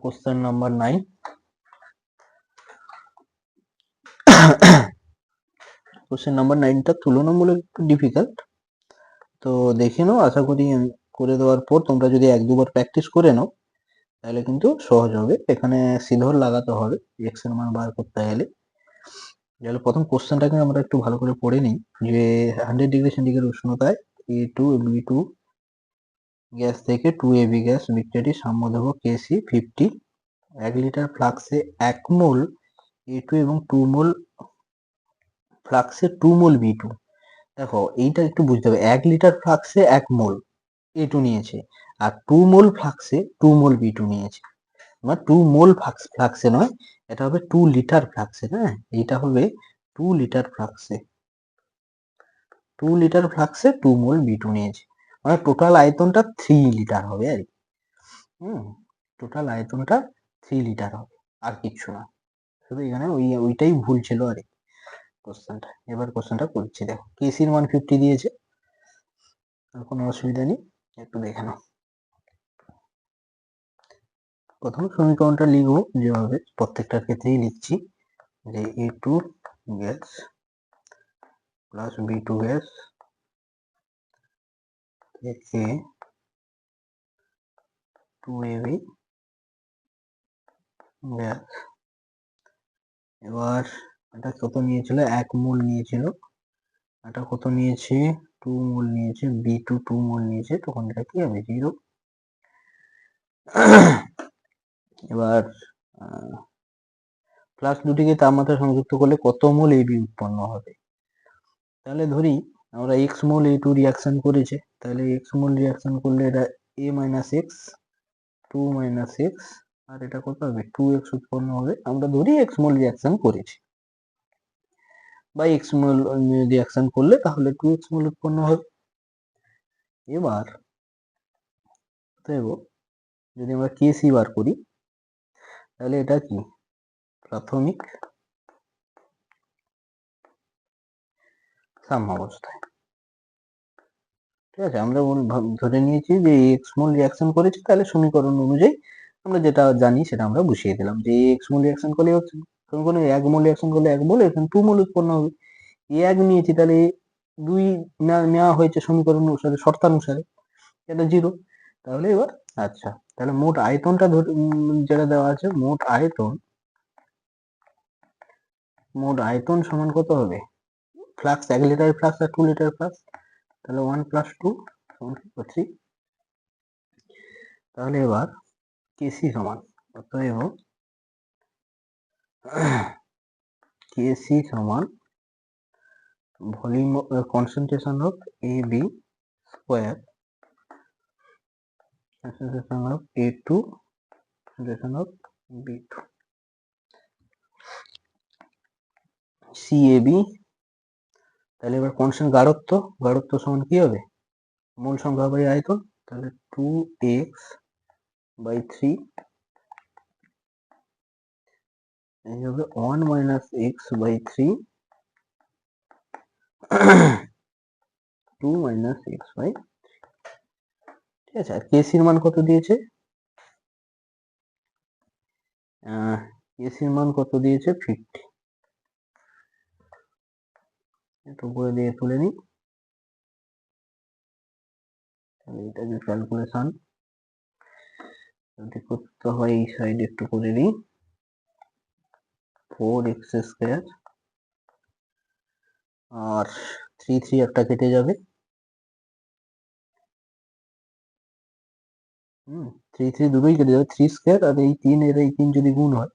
Question number 9 question number 9টা তুলনামূলক একটু ডিফিকাল্ট, তো দেখে নাও, আশা করি করে দেওয়ার পর তোমরা যদি 1-2 বার প্র্যাকটিস করে নাও তাহলে কিন্তু সহজ হবে। এখানে সিলহর লাগাতে হবে এক্স এর মান বার করতে গেলে। তাহলে প্রথম কোশ্চেনটাকে আমরা একটু ভালো করে পড়ে নিই যে 100 degree centigrade উষ্ণতায় A2 B2 gas থেকে 2AB গ্যাস বিক্রিয়াটি সাম্যদেহ কেসি 50 1 লিটার ফ্লাক্সে 1 মোল A2 এবং 2 মোল ফ্লাক্সে 2 মোল B2। দেখো এইটা একটু বুঝতে হবে, 1 লিটার ফ্লাক্সে 1 মোল A2 নিয়েছে আর 2 মোল ফ্লাক্সে 2 মোল B2 নিয়েছে। মানে 2 মোল ফ্লাক্সে নয়, এটা হবে 2 লিটার ফ্লাক্সে। হ্যাঁ, এইটা হবে 2 লিটার ফ্লাক্সে 2 লিটার ফ্লাক্সে 2 মোল B2 নিয়েছে, মানে টোটাল আয়তনটা 3 লিটার হবে আর কি। টোটাল আয়তনটা 3 লিটার হবে, আর কিছু না। শুধু এখানে ওইটাই ভুল ছিল আর কি কোশ্চেনটা। এবার কোশ্চেনটা করছি, দেখো কেসির মান 50 দিয়েছে, কোনো অসুবিধা নেই, একটু দেখে নাও। প্রথম সমীকরণটা লিখবো যেভাবে প্রত্যেকটার ক্ষেত্রেই লিখছি, যে A2 gas plus B2 gas থেকে 2AB গ্যাস। এবার এটা কত নিয়েছিল 1 মোল নিয়েছিল, এটা কত নিয়েছে 2 মোল নিয়েছে, B2 2 মোল নিয়েছে, তখন এটা কি হবে 0। এবার প্লাস দুটিকে তাপমাত্রা সংযুক্ত করলে কত মোল AB উৎপন্ন হবে। তাহলে ধরি আমরা x মোল A2 রিয়াকশন করেছে, তাহলে x মোল রিয়াকশন করলে এটা a minus x 2 minus x, আর এটা কত হবে 2x উৎপন্ন হবে। আমরা ধরি এক্স মোল রিয়াকশন করেছি, বা এক্স মোল রিয়াকশন করলে তাহলে 2x মোল উৎপন্ন হবে। এবার যদি আমরা কেসি বার করি, তাহলে এটা কি প্রাথমিক সাম্যাবস্থায়। ঠিক আছে, আমরা ধরে নিয়েছি যে এক্স মোল রিয়াকশন করেছি, তাহলে সমীকরণ অনুযায়ী আমরা যেটা জানি সেটা আমরা বসিয়ে দিলাম যে এক্স মোল রিয়াকশন করলে হচ্ছে, কোনো এক মোল রিয়াকশন করলে 1 মোল, এখানে 2 মোল উৎপন্ন হবে। এক নিয়েছি তাহলে 2 নেওয়া হয়েছে সমীকরণ অনুসারে, শর্তানুসারে, এটা 0। তাহলে এবার আচ্ছা, তাহলে মোট আয়তনটা যেটা দেওয়া আছে, মোট আয়তন সমান কত হবে, ফ্লাক্স 1 লিটার ফ্লাক্স আর 2 লিটার ফ্লাক্স, তাহলে 1 + 2 = 3। তাহলে এবার কেসি সমান, অতএব কেসি সমান volume concentration of A B square concentration of A2 concentration of B2 CAB। তাহলে এবার কনস্ট্যান্ট গাঢ়ত্ব সমান কি হবে, মোল সংখ্যা বাই আয়তন, তাহলে 2x/3 এই হবে 1 - x/3 2 - x/3। ঠিক আছে, আর কেসির মান কত দিয়েছে, কেসির মান কত দিয়েছে 50। একটু উপরে দিয়ে তুলে নিই, তাহলে এটা যে ক্যালকুলেশন যদি করতে হয় এই সাইডে একটু করে নিই, 4x² আর 3 একটা কেটে যাবে, 3 দুটোই কেটে যাবে, 3² আর এই 3 এর এই 3 যদি গুণ হয়,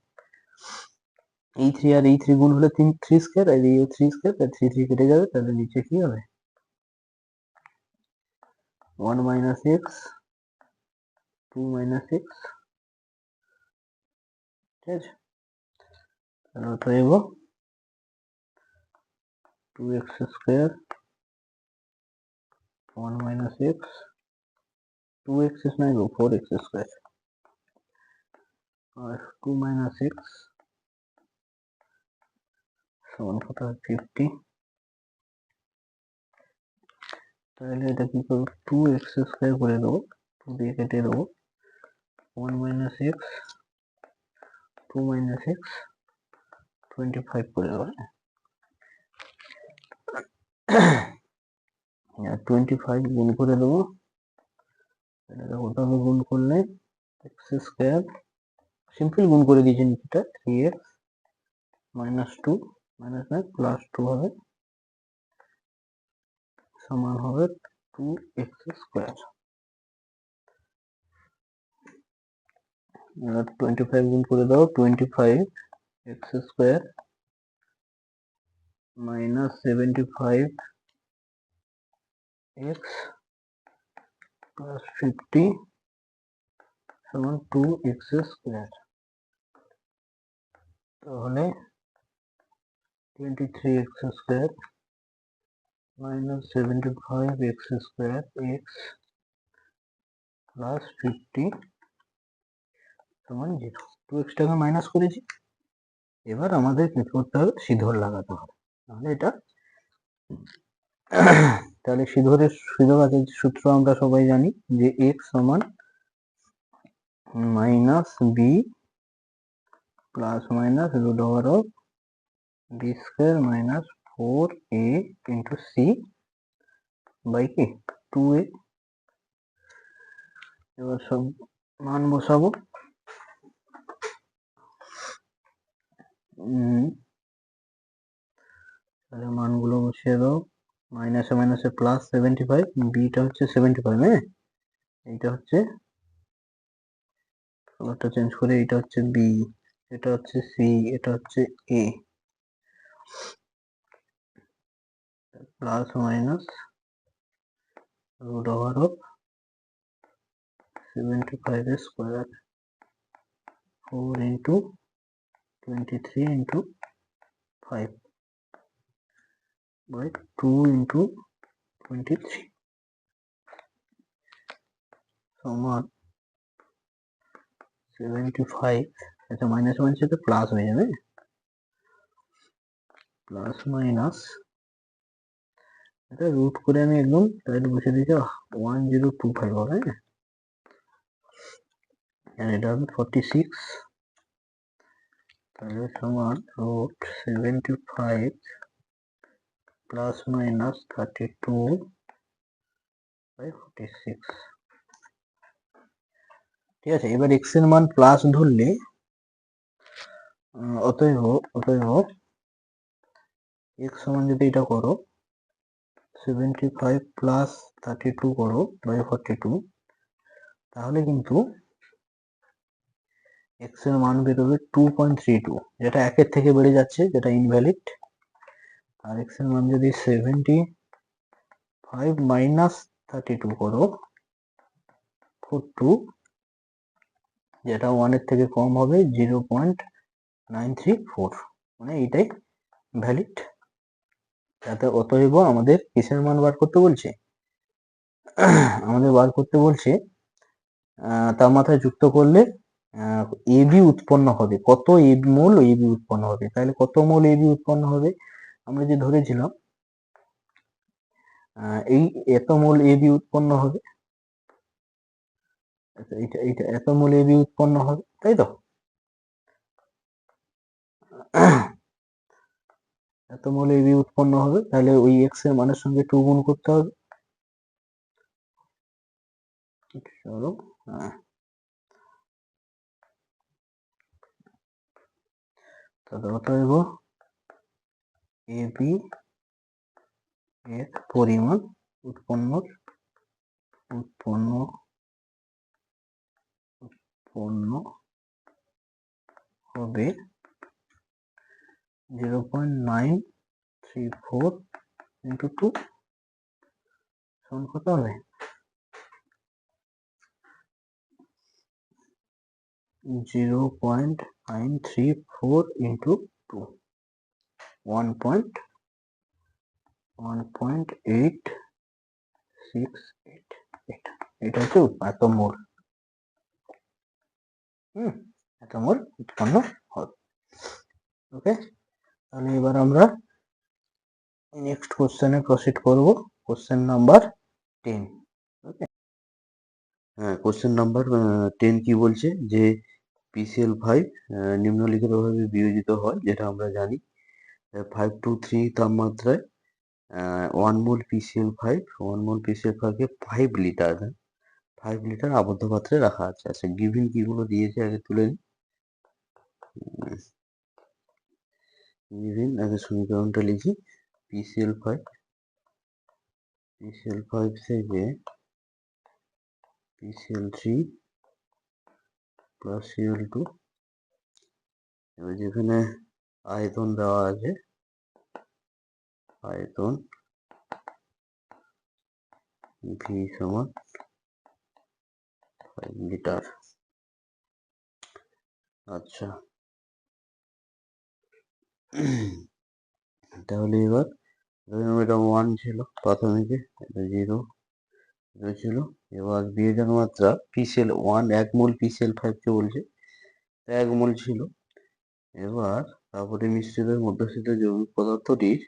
এই 3 আর এই 3 গুণ হলে 3² আর এই 3² আর 3 কেটে যাবে, তাহলে নিচে কি হবে 1 - x 2 - x। ঠিক আছে, তাহলে অতএব 2x² 1 - x 2x নাই গো, 4x² আর 2 - x সমান কত হয় 50। তাহলে এটা কি করবো, 2x² করে দেবো, 2 দিয়ে কেটে দেবো, 1 - x 2 - x 25 করে দেবো। 25 গুণ করে দেবো, ওটাকে গুণ করলে x² সিম্পল গুণ করে দিয়েছি নিচেটা, 3x - 2 +2 হবে সমান হবে 2x²। এবার 25 গুণ করে দাও, 25x² - 75x + 50 সমান 2x²। তাহলে 23x² - 75x² x + 50 সমান 0। 2x টাকে মাইনাস করেছি, এবার আমাদের কি করতে হবে, সিধর লাগাতে হবে। তাহলে এটা তাহলে সিধরের সূত্র আমরা সবাই জানি যে x সমান -b ± (b² - 4a × c কি 2a। এবার সব মান বসাবো, তাহলে মানগুলো বসিয়ে দাও, মাইনাসে মাইনাসে প্লাস 75, বিটা হচ্ছে 75, হ্যাঁ এইটা হচ্ছে, কালারটা চেঞ্জ করে, এটা হচ্ছে বি, এটা হচ্ছে সি, এটা হচ্ছে A, plus minus √(b 75 square 4 into 23 into 5 by 2 into 23 সমান 75। আচ্ছা মাইনাস মাইনাস সাথে প্লাস হয়ে যাবে, প্লাস মাইনাস এটা রুট করে আমি একদম ডাইরেক্ট বসে দিয়েছি 1025 হবে, আর এটা হবে 46, তাহলে সমান রুট 75 প্লাস মাইনাস 32 বাই 46। ঠিক আছে, এবার এক্স এর মান প্লাস ধরলে অতএব এক্স সমান যদি এটা করো 75 প্লাস 32 করো বাই 42, তাহলে কিন্তু এক্স এর মান বেরোবে 2.32, যেটা একের থেকে বেড়ে যাচ্ছে, যেটা ইনভ্যালিড। আর এক্স এর মান যদি 75 মাইনাস 32 করো 42, যেটা 1 এর থেকে কম হবে 0.934, মানে এটাই ভ্যালিড। যাতে অতএব আমাদের কিসের মান বার করতে বলছে, আমাদের বার করতে বলছে তার মাথায় যুক্ত করলে এবি উৎপন্ন হবে, কত মোল এবি উৎপন্ন হবে। তাহলে কত মোল এবি উৎপন্ন হবে, আমরা যে ধরেছিলাম এই এত মোল এবি উৎপন্ন হবে, এইটা এত মোল এবি উৎপন্ন হবে, তাই তো? এত মোল এবি উৎপন্ন হবে, তাহলে ওই এক্স এর মানের সঙ্গে 2 গুণ করতে হবে। চলো তাহলে অতএব এবি এর পরিমাণ উৎপন্ন হবে 0.934 into 2, সমান কত হবে? 0.934 into 2, 1.868, এটা হচ্ছে এত মোল, এত মোল উৎপন্ন হবে। ওকে, তাহলে এবার আমরা নেক্সট কোশ্চেনে প্রসিড করব, কোশ্চেন নাম্বার 10। ওকে, হ্যাঁ, কোশ্চেন নাম্বার 10 কি বলছে, যে PCl5 নিম্নলিখিতভাবে বিয়োজিত হয়, যেটা আমরা জানি 5 to 3 তাপমাত্রায় 1 মোল PCl5 কে 5 লিটার আবদ্ধ পাত্রে রাখা আছে। আচ্ছা, গিভেন কিগুলো দিয়েছে আগে তুলে নিই। গিভেন আগে সমীকরণটা লিখি, PCl5 থেকে PCl3 প্লাস Cl2, এবার যেখানে আয়তন দেওয়া আছে, আয়তন V সমান 5 লিটার। আচ্ছা, তাহলে এবার এটা 1 ছিল প্রাথমিকে, এটা 0 ছিল। এবার বিয়োজন মাত্রা PCl1 1 মোল PCl5 কে বলছে, 1 মোল ছিল। এবার তারপরে মিশ্রিতের মধ্যস্থিত যৌগিক পদার্থটির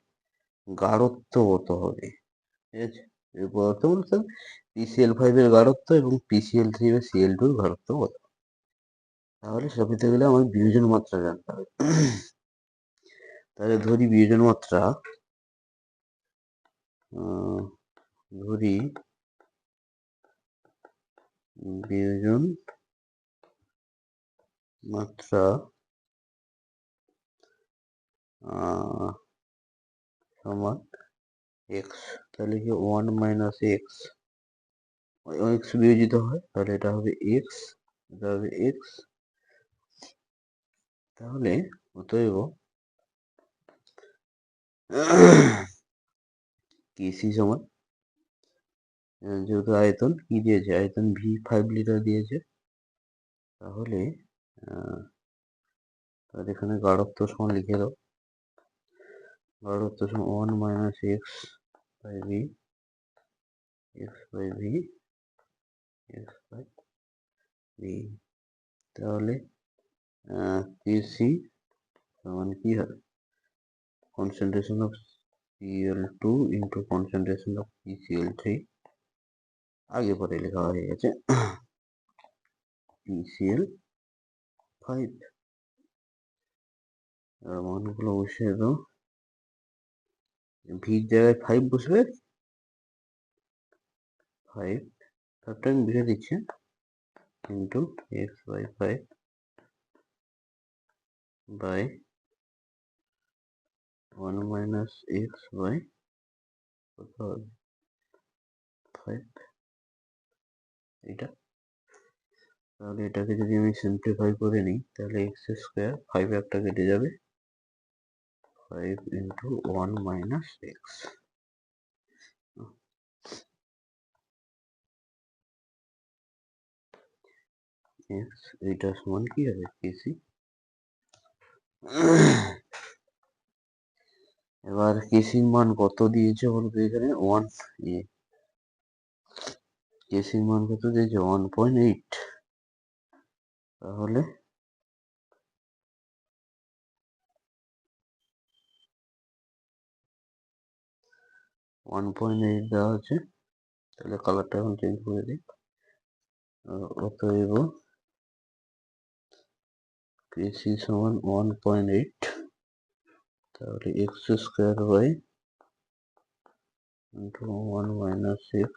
গাঢ়ত্ব কত হবে, ঠিক আছে? এই পদার্থ বলতে PCl5 এর গাঢ়ত্ব এবং PCl3 বা Cl2 এর গাঢ়ত্ব কত। তাহলে সেটা পেতে গেলে আমাদের বিয়োজন মাত্রা জানতে হবে। তাহলে ধরি বিয়োজন মাত্রা, বিয়োজন মাত্রা সমান x, তাহলে কি 1 মাইনাস এক্স, x বিয়োজিত হয়, তাহলে এটা হবে x, এটা হবে x। তাহলে অতএব কেসি সমান যেহেতু আয়তন কি দিয়েছে, আয়তন V5 লিটার দিয়েছে, তাহলে এখানে গাঢ়ত্ব সমান লিখে দাও, গাঢ়ত্ব সমান 1 - x by v, x by v, x by v। তাহলে Kc সমান কি হবে, concentration of Cl2 into concentration of PCl3, আগে পরে লেখা হয়ে গেছে PCl5। মানগুলো বসিয়ে দাও, ভির জায়গায় 5 বসবে, 5 তারটা আমি লিখে দিচ্ছি into x by 5 by 1 minus x by কত হবে 5, এটা। তাহলে এটাকে যদি আমি সিম্পলিফাই করে নিই তাহলে এক্স স্কোয়ার 5 একটা কেটে যাবে, 5 into 1 minus x, x এইটা সমান কি হবে কেসি। এবার কেসির মান কত দিয়েছে বলতো এখানে 1, কেসির মান কত দিয়েছে 1.8, তাহলে 1.8 দেওয়া আছে, তাহলে কালারটা এখন চেঞ্জ করে দিই, অতএব কেসি সমান 1.8, তাহলে x square by into 1 minus x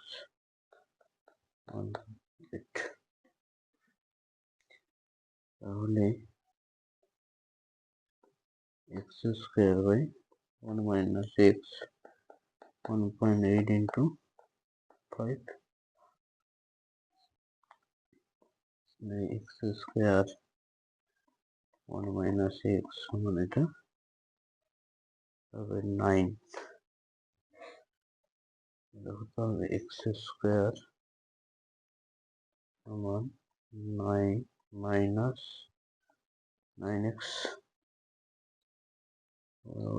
1.8, তাহলে x square by 1 minus x 1.8 into 5, x square 1 minus x সমান এটা হবে 9, হতে হবে এক্স স্কোয়ার সমান 9 minus 9x,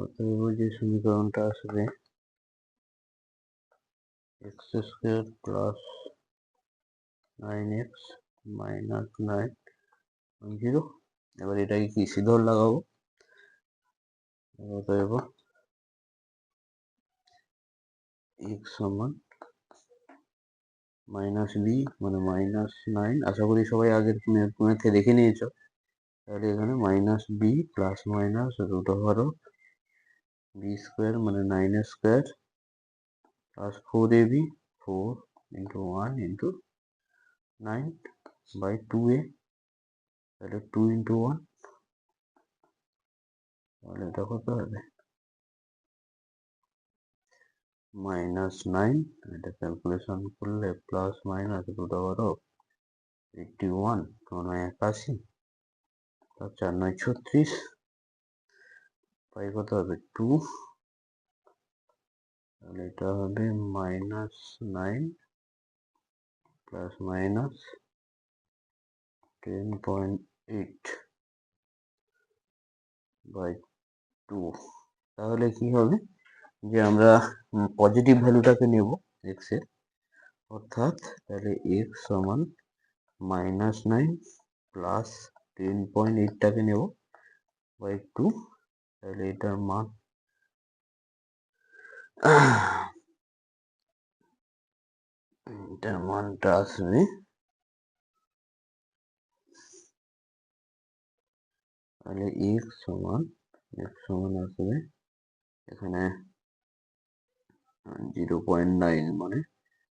অতএব যে সমীকরণটা আসবে x square plus 9x minus 9 0। এবার এটাকে কি সিধর লাগাবো, অতএব x সমান মাইনাস বি মানে -9, আশা করি সবাই আগের পুনেতে দেখে নিয়েছো, তাহলে এখানে minus b plus minus root over b square মানে 9 square plus 4ab 4 into 1 into 9 by 2a, তাহলে 2 into 1, তাহলে এটা কত হবে -9, এটা ক্যালকুলেশন করলে প্লাস মাইনাস রুট ওভার 81 মানে 81, 4 9 36, পাই কত হবে 2, তাহলে এটা হবে -9 প্লাস মাইনাস 10.8 বাই 2, তাহলে কি হবে যে আমরা পজিটিভ ভ্যালুটাকে নেব x এর, অর্থাৎ তাহলে x সমান -9 প্লাস 10.8 টাকে নেব বাই 2, তাহলে এটার মান এটার মানটা আসবে তাহলে x সমান আসবে এখানে 0.9 মানে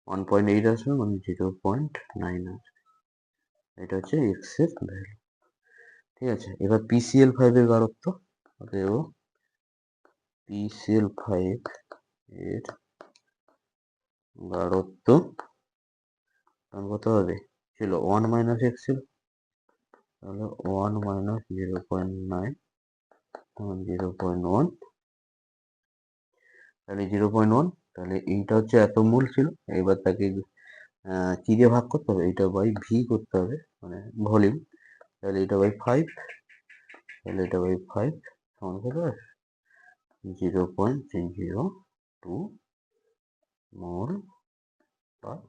1.8 আসবে মানে 0.9 আসবে, এটা হচ্ছে x এর ভ্যালু। ঠিক আছে, এবার PCl5 এর গাঢ়ত্ব, অতএব PCl5 এর গাঢ়ত্ব কত হবে, ছিল 1 minus x ছিল, তাহলে 1 minus 0.9 0.1, তাহলে 0.1 তাহলে এইটা হচ্ছে এত মোল ছিল, এবার তাকে কি দিয়ে ভাগ করতে হবে, এটা বাই ভি করতে হবে, মানে ভলিউম। তাহলে এটা বাই 5, তাহলে এটা বাই 5 সমান কত, 0.302 মোল পার।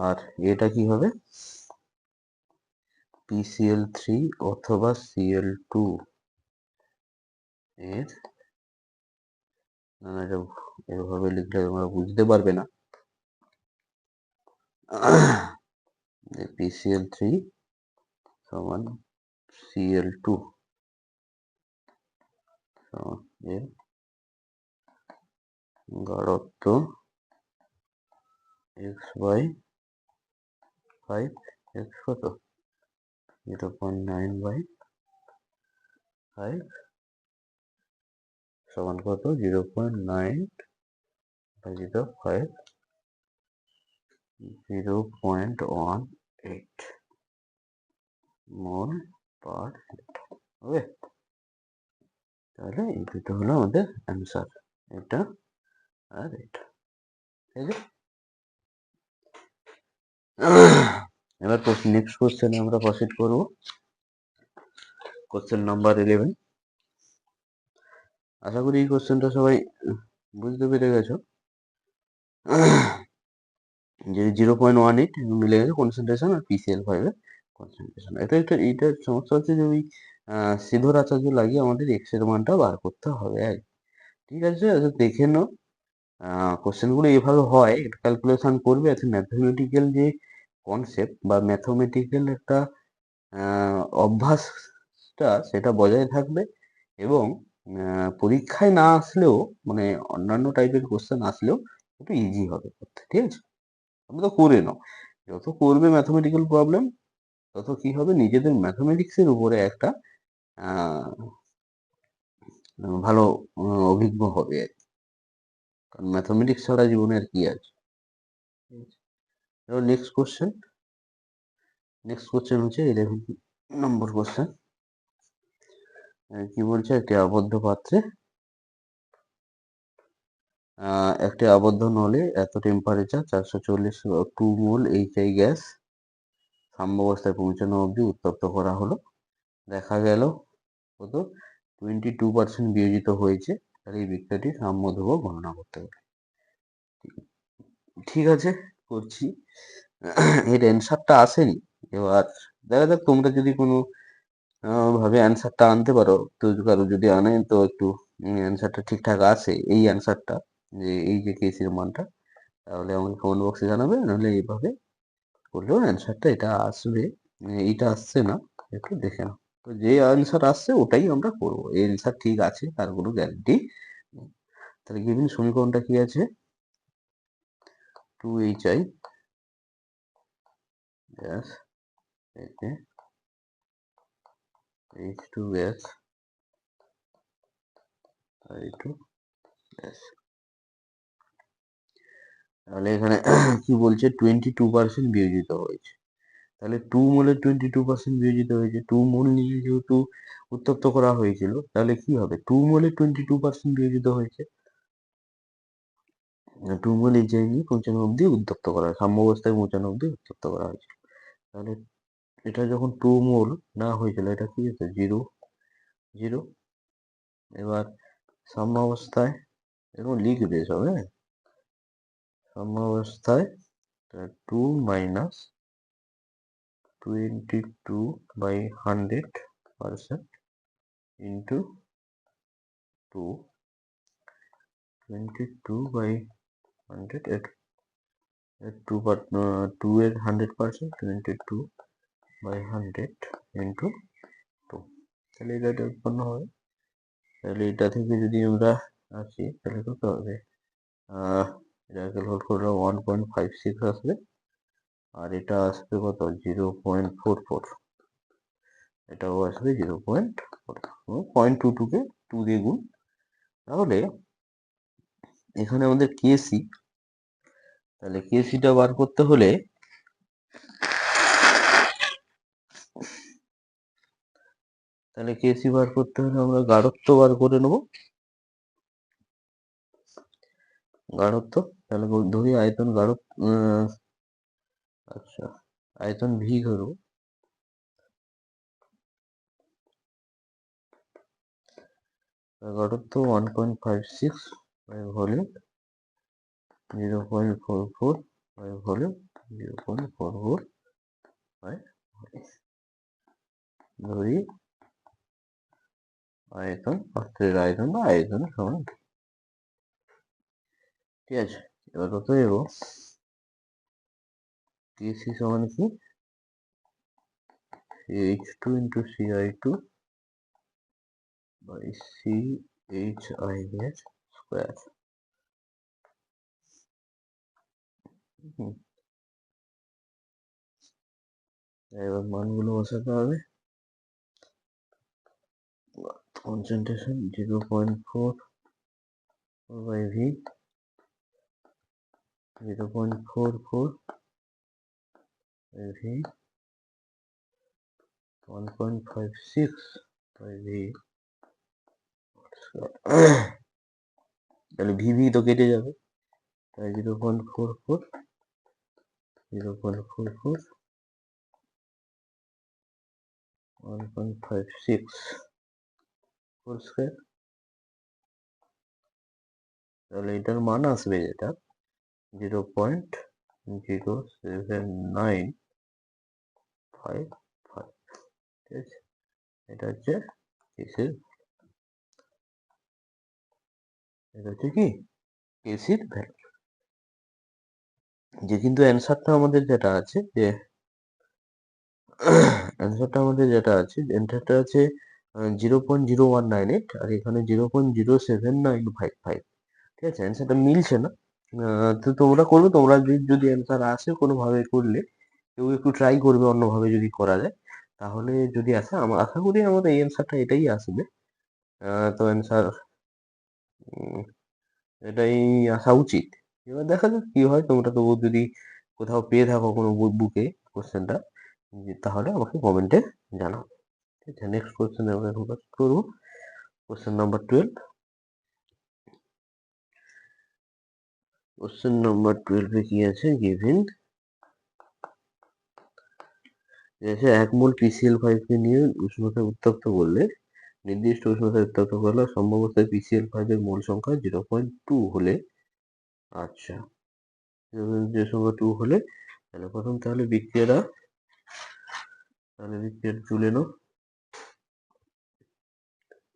আর এটা কি হবে, PCl3 অথবা Cl2 এর, না এটা এভাবে লিখলে তোমরা বুঝতে পারবে না। PCl3 সমান Cl2 এর গাঢ়ত্ব x বাই 5, x কত 0.9 বাই 5 সমান কত 0.9 বাই 5, 0.18 মোল পার লিটার হবে। তাহলে এই দুটো হলো আমাদের অ্যান্সার, এটা আর এটা, ঠিক আছে। এবার নেক্সট কোশ্চেনে আমরা প্রসিড করব, কোশ্চেন নাম্বার 11। আশা করি এই কোশ্চেনটা সবাই বুঝতে পেরে গেছো, যে 0.18 মিলে গেছে কনসেন্ট্রেশন আর PCl5 এর কনসেন্ট্রেশন। এইটার সমস্যা হচ্ছে যে ওই সিধর আচার্য লাগিয়ে আমাদের এক্স এর মানটা বার করতে হবে, ঠিক আছে। দেখে নাও কোশ্চেনগুলো এভাবে হয়, ক্যালকুলেশন করবে, আছে ম্যাথমেটিক্যাল যে কনসেপ্ট বা ম্যাথমেটিক্যাল একটা অভ্যাসটা সেটা বজায় থাকবে, এবং পরীক্ষায় না আসলেও, মানে অন্যান্য টাইপের কোশ্চেন আসলেও একটু ইজি হবে করতে, ঠিক আছে। তোমরা তো করে নাও, যত করবে ম্যাথমেটিক্যাল প্রবলেম তত কি হবে, নিজেদের ম্যাথমেটিক্সের উপরে একটা ভালো অভিজ্ঞ হবে, কারণ ম্যাথমেটিক্স ছাড়া জীবনে আর কি আছে। এবার নেক্সট কোশ্চেন হচ্ছে 11 নম্বর কোশ্চেন। কি বলছে, একটি আবদ্ধ পাত্রে একটি আবদ্ধ নলে এত টেম্পারেচার 440 2 মোল HI গ্যাস সাম্য অবস্থায় পৌঁছানো অবধি উত্তপ্ত করা হলো। দেখা গেল কত 22% বিয়োজিত হয়েছে, তাহলে এই বিক্রিয়াটির সাম্য ধ্রুবক গণনা করতে হবে। ঠিক আছে, করছি। এর অ্যান্সারটা আসেনি, এবার দেখা যাক তোমরা যদি কোনো ভাবে অ্যান্সারটা আনতে পারো, তো কারো যদি আনে তো একটু অ্যান্সারটা ঠিকঠাক আসে, এই অ্যান্সারটা যে এই যে কেসির মানটা, তাহলে আমাকে কমেন্ট বক্সে জানাবে, নাহলে এইভাবে করলেও অ্যান্সারটা এটা আসবে। এইটা আসছে না, একটু দেখে নাও। তো যে অ্যান্সার আসছে ওটাই আমরা করবো, এই অ্যান্সার ঠিক আছে তার কোনো গ্যারান্টি নেই। তাহলে গিভিন সমীকরণটা কি আছে, 2HI গ্যাস থেকে H2 গ্যাস I2 গ্যাস। তাহলে এখানে কি বলছে 22% বিয়োজিত হয়েছে, তাহলে 2 মোলের 22% বিয়োজিত হয়েছে, 2 মোল নিয়ে যেহেতু উত্তপ্ত করা হয়েছিল, তাহলে কি হবে 2 মোলের 22% বিয়োজিত হয়েছে, 2 মোল HI নিয়ে পৌঁছানো অবধি উত্তপ্ত করা হয়, সাম্য অবস্থায় পৌঁছানো অবধি উত্তপ্ত করা হয়েছিল। তাহলে এটা যখন 2 মোল না হয়েছিল, এটা কি হতো 0 0। এবার সাম্য অবস্থায়, এরকম লিখবে সব, সাম্য অবস্থায় 2 মাইনাস 22/100% into 2, 22/100 এর 2 এর 100%, 22/100 into 2, তাহলে এটা উৎপন্ন হবে। তাহলে এটা থেকে যদি আমরা আসি, তাহলে কত হবে, এটা ক্যালকুলেট করলে 1.56 আসবে, আর এটা আসবে কত 0.44, এটাও আসবে 0.22 কে 2 দিয়ে গুণ। তাহলে এখানে আমাদের কেসি, তাহলে কেসিটা বার করতে হলে আমরা গাঢ়ত্ব বার করে নেব। গাঢ়ত্ব, তাহলে ধরি আয়তন আচ্ছা আয়তন ভি ধরবো, গাঢ়ত্ব 1.56 by volume 0.44 by volume 0.44 by ধরি আয়তন, পাত্রের আয়তন বা আয়তন সমান, ঠিক আছে। এবার কত দেব, কেসি সমান কি H2 into Ci2 by CHI square. এবার মানগুলো বসাতে হবে, concentration 0.4 by V 0.44 by V 1.56 by V, তাহলে ভিভি তো কেটে যাবে, তাই 0.44 1.56 হোল স্কয়ার, তাহলে এটার মান আসবে যেটা 0.07955, ঠিক আছে। এটা হচ্ছে কেসির, এটা হচ্ছে কি কেসির ভ্যালু। যে কিন্তু অ্যান্সারটা আমাদের যেটা আছে, যে অ্যান্সারটা আমাদের যেটা আছে, অ্যান্সারটা আছে 0.0198 আর এখানে 0.07955, ঠিক আছে। অ্যান্সারটা মিলছে না, তো তোমরা করবে, তোমরা যদি অ্যান্সার আসে কোনোভাবে করলে, কেউ একটু ট্রাই করবে অন্যভাবে যদি করা যায়, তাহলে যদি আসে, আশা করি আমাদের এই অ্যান্সারটা এটাই আসবে। তো অ্যান্সার এটাই আসা উচিত। এবার দেখা যাক কি হয়, তোমরা তবু যদি কোথাও পেয়ে থাকো কোনো বুকে কোশ্চেনটা, তাহলে আমাকে কমেন্টে জানাও, ঠিক আছে। নেক্সট কোশ্চেনে আমরা ফোকাস করবো, কোশ্চেন নাম্বার 12। কোশ্চেন নাম্বার 12 কি আছে, গিভেন এক মোল PCl5 কে নিয়ে উষ্ণতায় উত্তপ্ত করলে, নির্দিষ্ট উষ্ণতায় উত্তপ্ত করলে সম্ভাব্যতায় PCl5 এর মোল সংখ্যা 0.2 হলে, আচ্ছা যে সংখ্যা 2 হলে, তাহলে প্রথম তাহলে বিক্রিয়াটা তুলে নাও।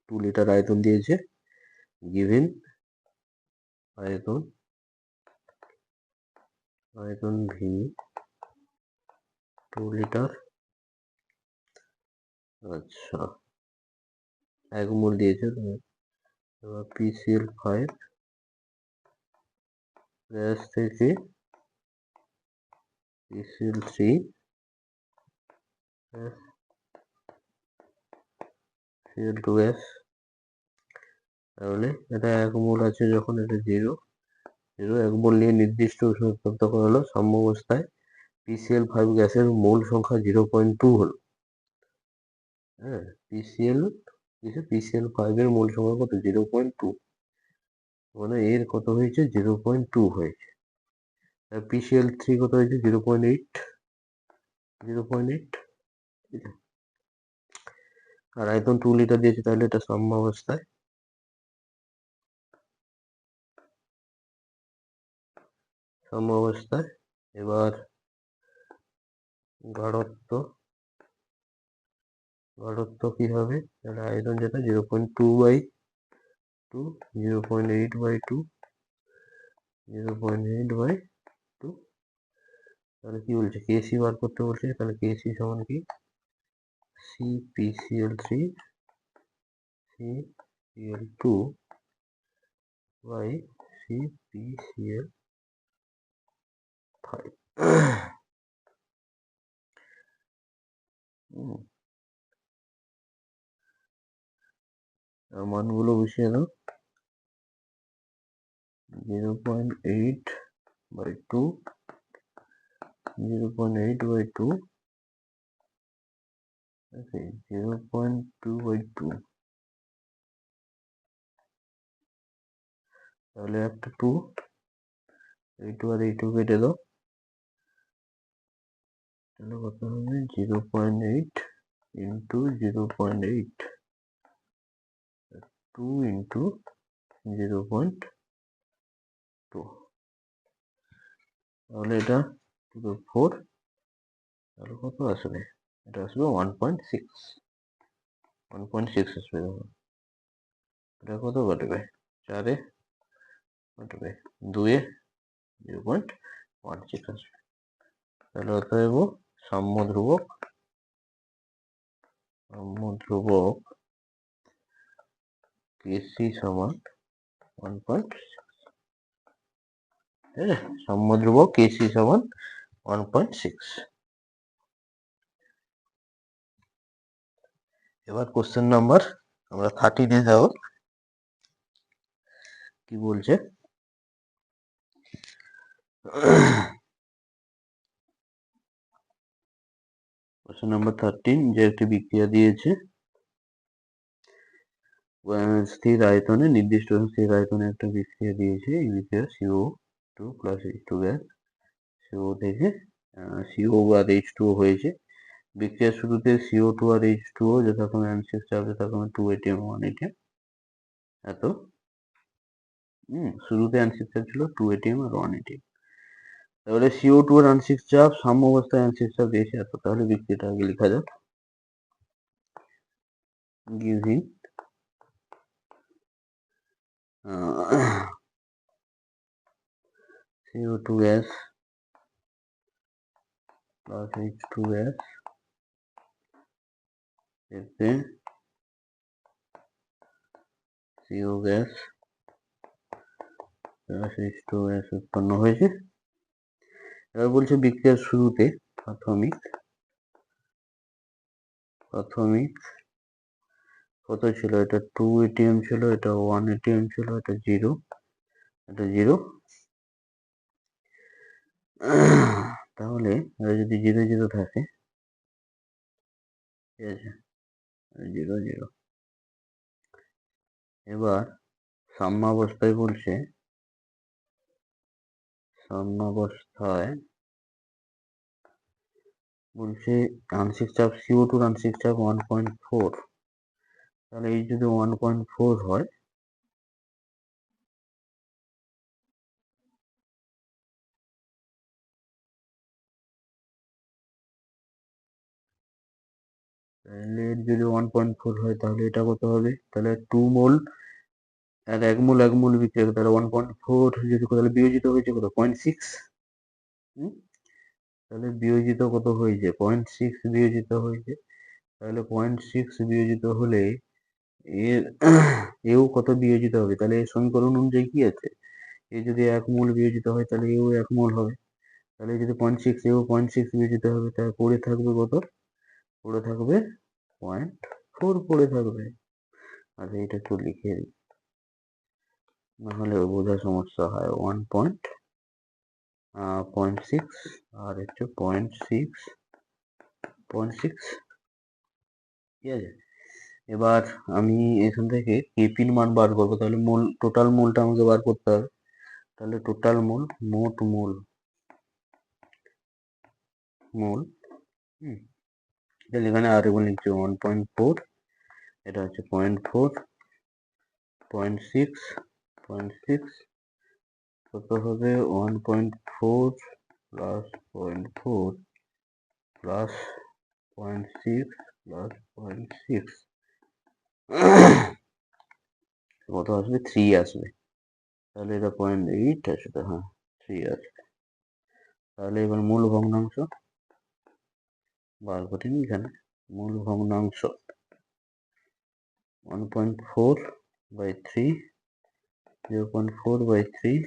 2 লিটার আয়তন দিয়েছে, গিভেন আয়তন ভি 2 লিটার, আচ্ছা 1 মোল দিয়েছে, PCl5 গ্যাস থেকে PCl3 Cl2 গ্যাস, তাহলে এটা 1 মোল আছে, যখন এটা 0 1 মোল নিয়ে নির্দিষ্ট উষ্ণ উত্তপ্ত করা হলো, সাম্যাবস্থায় PCl5 গ্যাসের মোল সংখ্যা 0.2 হলো। হ্যাঁ, PCl5 এর মোল সংখ্যা কত, 0.2, মানে এর কত হয়েছে, 0.2 হয়েছে। PCl3 কত হয়েছে, 0.8, আর আয়তন 2 লিটার দিয়েছে, তাহলে এটা সাম্যাবস্থায়, এবার গাঢ়ত্ব কি হবে, তাহলে আয়তন যেটা 0.2 বাই 2, 0.8 বাই 2, 0.8 বাই 2, তাহলে কি বলছে, কেসি বার করতে বলছে, তাহলে কেসি সমান কি CPCl3 CPCl2 বাই CPCl5। মানগুলো বসিয়ে দাও, 0.8 বাই 2, 0.8 বাই 2, 0.2 বাই 2, তাহলে একটা 2 এইটু আর এইটু কেটে দাও, তাহলে কত হবে 0.8 ইন্টু 0.8 2 ইন্টু 0.2, তাহলে এটা 4, তাহলে কত আসবে, এটা আসবে 1.6 আসবে। দেখো এটা কত কাটবে, 4-এ কাটবে, 2-এ 0.16 আসবে। তাহলে অতএব সাম্য ধ্রুবক কেসি সমান 1.6, ঠিক আছে, সাম্য ধ্রুবক কেসি সমান 1.6। এবার কোশ্চেন নাম্বার আমরা 13-এ যাব। কি বলছে, কোশ্চেন নাম্বার 13, যে একটি বিক্রিয়া দিয়েছে স্থির আয়তনে, নির্দিষ্ট স্থির আয়তনে একটা বিক্রিয়া দিয়েছে। এই বিক্রিয়া CO2 plus H2 gas, CO থেকে CO আর H2O হয়েছে। বিক্রিয়ার শুরুতে CO2 আর H2O যথাক্রমে আংশিক চাপ যথাক্রমে 2 atm 1 atm, এত শুরুতে আংশিক চাপ ছিল 2 atm আর 1 atm। তাহলে CO2 এর আংশিক চাপ সাম্য অবস্থায় আংশিক চাপ দিয়েছে এত, তাহলে বিক্রিয়াটা আগে লেখা যাক। Giving CO2 gas plus H2 gas এতে CO gas plus H2 gas উৎপন্ন হয়েছে। এবার বলছে বিক্রিয়ার শুরুতে প্রাথমিক কত ছিল, এটা 2 atm ছিল, এটা 1 atm ছিল, এটা 0, এটা 0। তাহলে যদি 0 0 থাকে, ঠিক আছে, 0 0। এবার সাম্যাবস্থায় বলছে, আংশিক চাপ CO2 আংশিক চাপ 1.4, তাহলে এই যদি 1.4 হয়, তাহলে যদি 1.4 হয় তাহলে এটা কত হবে, তাহলে 2 মোল আর 1 মোল বিক্রিয়া, তাহলে 1.4 যদি তাহলে বিয়োজিত হয়েছে কত, 0.6। তাহলে বিয়োজিত কত হয়েছে, 0.6 বিয়োজিত হয়েছে। তাহলে 0.6 বিয়োজিত হলে এর এও কত বিয়োজিত হবে, তাহলে এই সমীকরণ অনুযায়ী কি আছে, এ যদি 1 মোল বিয়োজিত হয় তাহলে এও 1 মোল হবে। তাহলে যদি 0.6 এও 0.6 বিয়োজিত হবে, তাহলে পড়ে থাকবে কত, পড়ে থাকবে 0.4 পড়ে থাকবে। আচ্ছা এটা একটু লিখে দিই, নাহলে বোঝা সমস্যা হয়। 0.6 আর হচ্ছে 0.6, ঠিক আছে। এবার আমি এখান থেকে কেপির মান বার করবো, তাহলে মোল, টোটাল মোলটা আমাকে বার করতে হবে। তাহলে টোটাল মোল, মোট মোল, তাহলে এখানে আর এগুলো লিখছি 1.4, এটা হচ্ছে 0.4, 0.6 কত হবে, 1.4 প্লাস 0.4 প্লাস 0.6 প্লাস 0.6 কত আসবে, 3 আসবে। তাহলে এটা 0.8 আসবে, হ্যাঁ 3 আসবে। তাহলে এবার মূল ভগ্নাংশ বার করি এখানে, মূল ভগ্নাংশ 1.4 by 3, 0.4 by 3,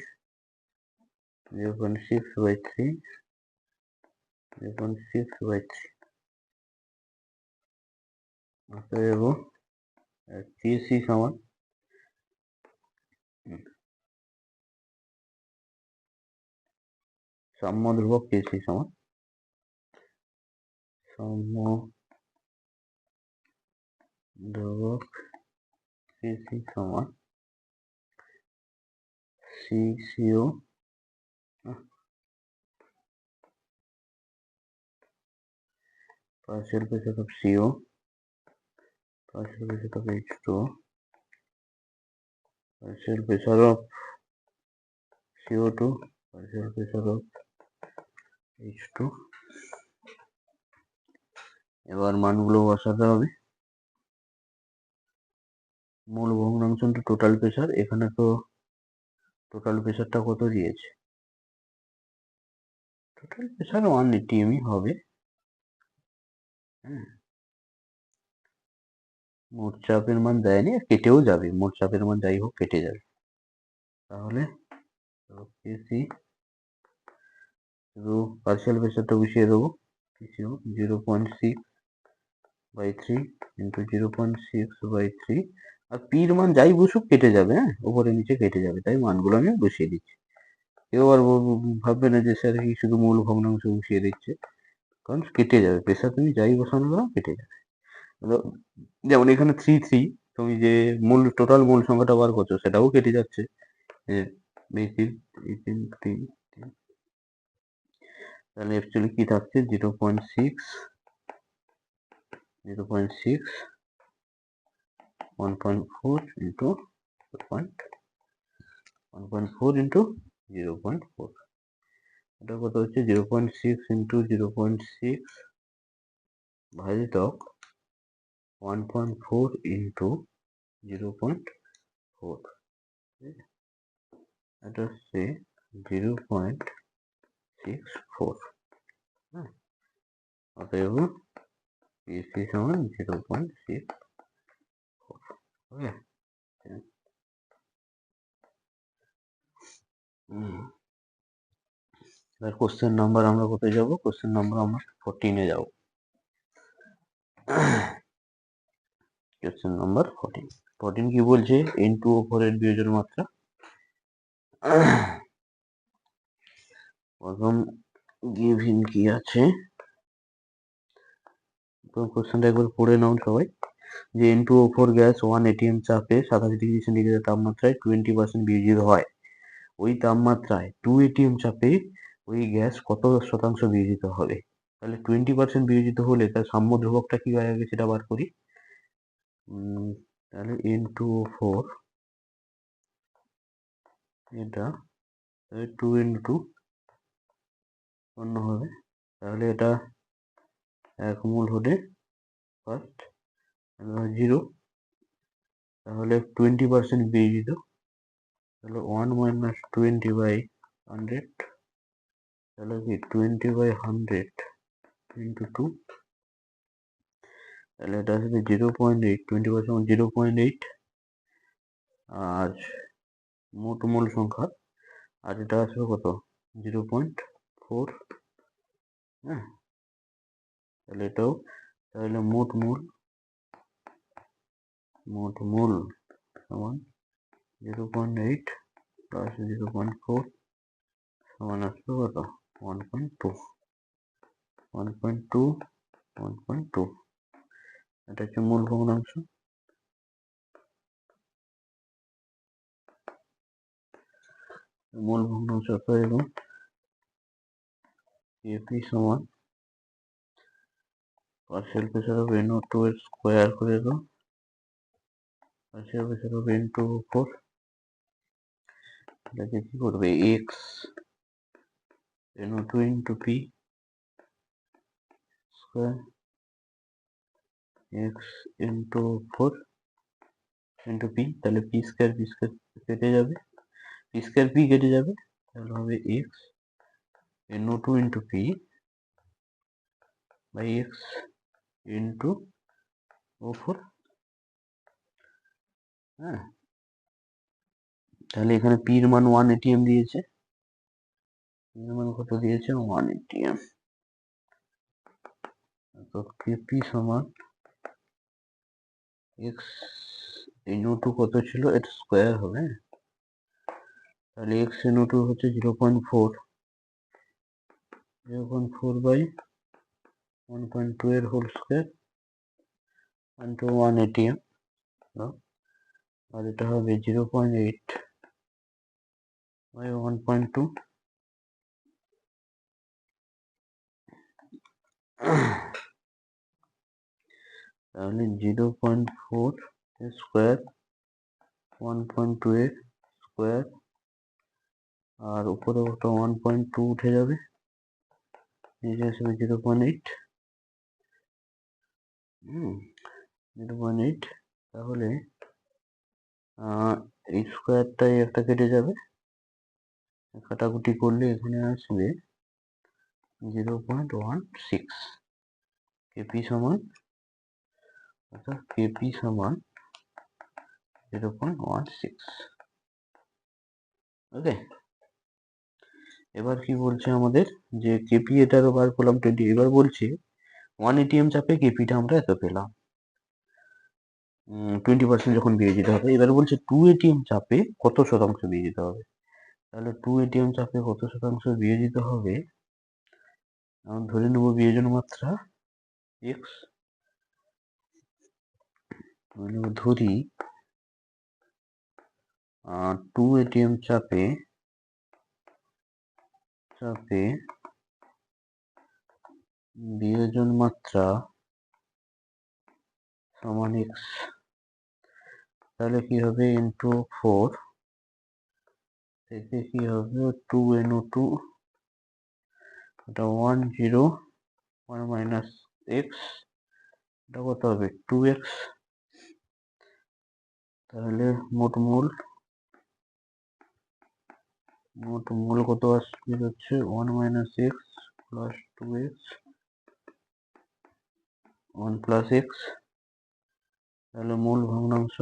0.6 by 3, 0.6 by 3, অতএব কেসি সমান সাম্য ধ্রুবক কেসি সমান সাম্য ধ্রুবক কেসি সমান CCO partial pressure of CO, partial pressure of H2O, partial pressure of CO2, partial pressure of H2। এবার মানগুলো বসাতে হবে। মূল ভগ্নাংশ ইন্টু টোটাল প্রেসার, এখানে তো টোটাল প্রেসারটা কত দিয়েছে, টোটাল প্রেসার 1 atm হবে। মোট চাপের মান দেয়নি, কেটেও যাবে, মোট চাপের মান যাই হোক কেটে যাবে। তাহলে পিসি শুধু পার্শিয়াল প্রেসারটা বসিয়ে দেবো, পিসি 0.6/3 ইন্টু 0.6/3, আর পির মান যাই বসুক কেটে যাবে, উপরে নিচে কেটে যাবে, তাই মানগুলো আমি বসিয়ে দিচ্ছি। কেউ আর ভাববে না যে স্যার কি শুধু মূল ভগ্নাংশ বসিয়ে দিচ্ছে, কারণ কেটে যাবে, প্রেসার তুমি যাই বসানো করো কেটে যাবে। যেমন এখানে 3 তুমি যে মূল টোটাল মূল সংখ্যাটা বার করছো সেটাও কেটে যাচ্ছে, তাহলে অ্যাকচুয়ালি কি থাকছে 0.6 1.4 ইন্টু 1.4 ইন্টু 0.4, এটা কত হচ্ছে 0.6 ইন্টু 0.6 ভাজিতক 1.4 ইন্টু 0.4, এটা হচ্ছে 0.64। অতএব পিসি সমান 0.64। ওকে, এবার কোশ্চেন নাম্বার আমরা কোথায় যাব, কোশ্চেন নাম্বার আমরা 14-এ যাব। কোশ্চেন নাম্বার 14 কি বলছে, N2O4 এর বিয়োজন মাত্রা। প্রথম গিভেন কি আছে, কোশ্চেনটা একবার পড়ে নাও সবাই, যে N2O4 গ্যাস 1 atm চাপে 27°C তাপমাত্রায় 20% বিয়োজিত হয়, ওই তাপমাত্রায় 2 atm চাপে ওই গ্যাস কত শতাংশ বিয়োজিত হবে। তাহলে 20% বিয়োজিত হলে তার সাম্য ধ্রুবকটা কি হয় আগে সেটা বার করি। তাহলে N2O4 এটা 2 into 2 অন্য হবে, তাহলে এটা 1 মোল হলে ফার্স্ট 0, তাহলে 20% বিয়োজিত, তাহলে 1 minus 20/100, তাহলে কি 20/100 into 2, তাহলে এটা আসবে 0.8, 20% 0.8, আর মোট মোল সংখ্যা, আর এটা আসবে কত 0.4, তাহলে এটাও, তাহলে মোট মোল সমান 0.8 প্লাস 0.4 সমান আসবে কত 1.2, এটা হচ্ছে মূল ভগ্নাংশ। মূল ভগ্নাংশ এবং এপি সমান পার্শিয়াল প্রেসার অফ NO2 এর স্কোয়ার করে দাও, পার্শিয়াল প্রেসার অফ N2O4, এটাকে কি করবে x NO2 into P square, x into 4 into P, তাহলে P স্কোয়ার কেটে যাবে, P স্কোয়ার P কেটে যাবে, তাহলে হবে x NO2 into P by x into O4। তাহলে এখানে P এর মান 1 atm দিয়েছে, P এর মান কত দিয়েছে 1 atm, তো P সমান x NO2 কত ছিল, এটা স্কোয়ার হবে, তাহলে x NO2 হচ্ছে 0.4 by 1.2 এর হোল স্কোয়ার into 1 atm, আর এটা হবে 0.8 by 1.2 তাহলে 0.4 স্কোয়ার 1.28 স্কোয়ার আর উপরে ওটা 1.2 উঠে যাবে, নিচে আসবে 0.8 0.8। তাহলে এই স্কোয়ারটাই একটা কেটে যাবে, কাটাকুটি করলে এখানে আসবে 0.16 কেপি সমান, অর্থাৎ কেপি সমান 0.16। ওকে, এবার কি বলছে আমাদের যে কেপি এটারও বার করলাম 20, এবার বলছে 1 ATM চাপে কেপিটা আমরা এত পেলাম, 20% যখন দিয়ে দিতে হবে। এবার বলছে 2 ATM চাপে কত শতাংশ দিয়ে দিতে হবে। তাহলে 2 ATM চাপে কত শতাংশ দিয়ে দিতে হবে, আমরা ধরে নেব বিয়োজন মাত্রা x, ধরি 2 ATM চাপে বিয়োজন মাত্রা সমান x। তাহলে কি হবে, ইন্টু 4 থেকে কি হবে 2NO2, এটা 1 0 1 মাইনাস x, এটা কত হবে 2x। তাহলে মোট মূল কত আসবে হচ্ছে 1 minus x plus 2x 1 plus x। তাহলে মূল ভগ্নাংশ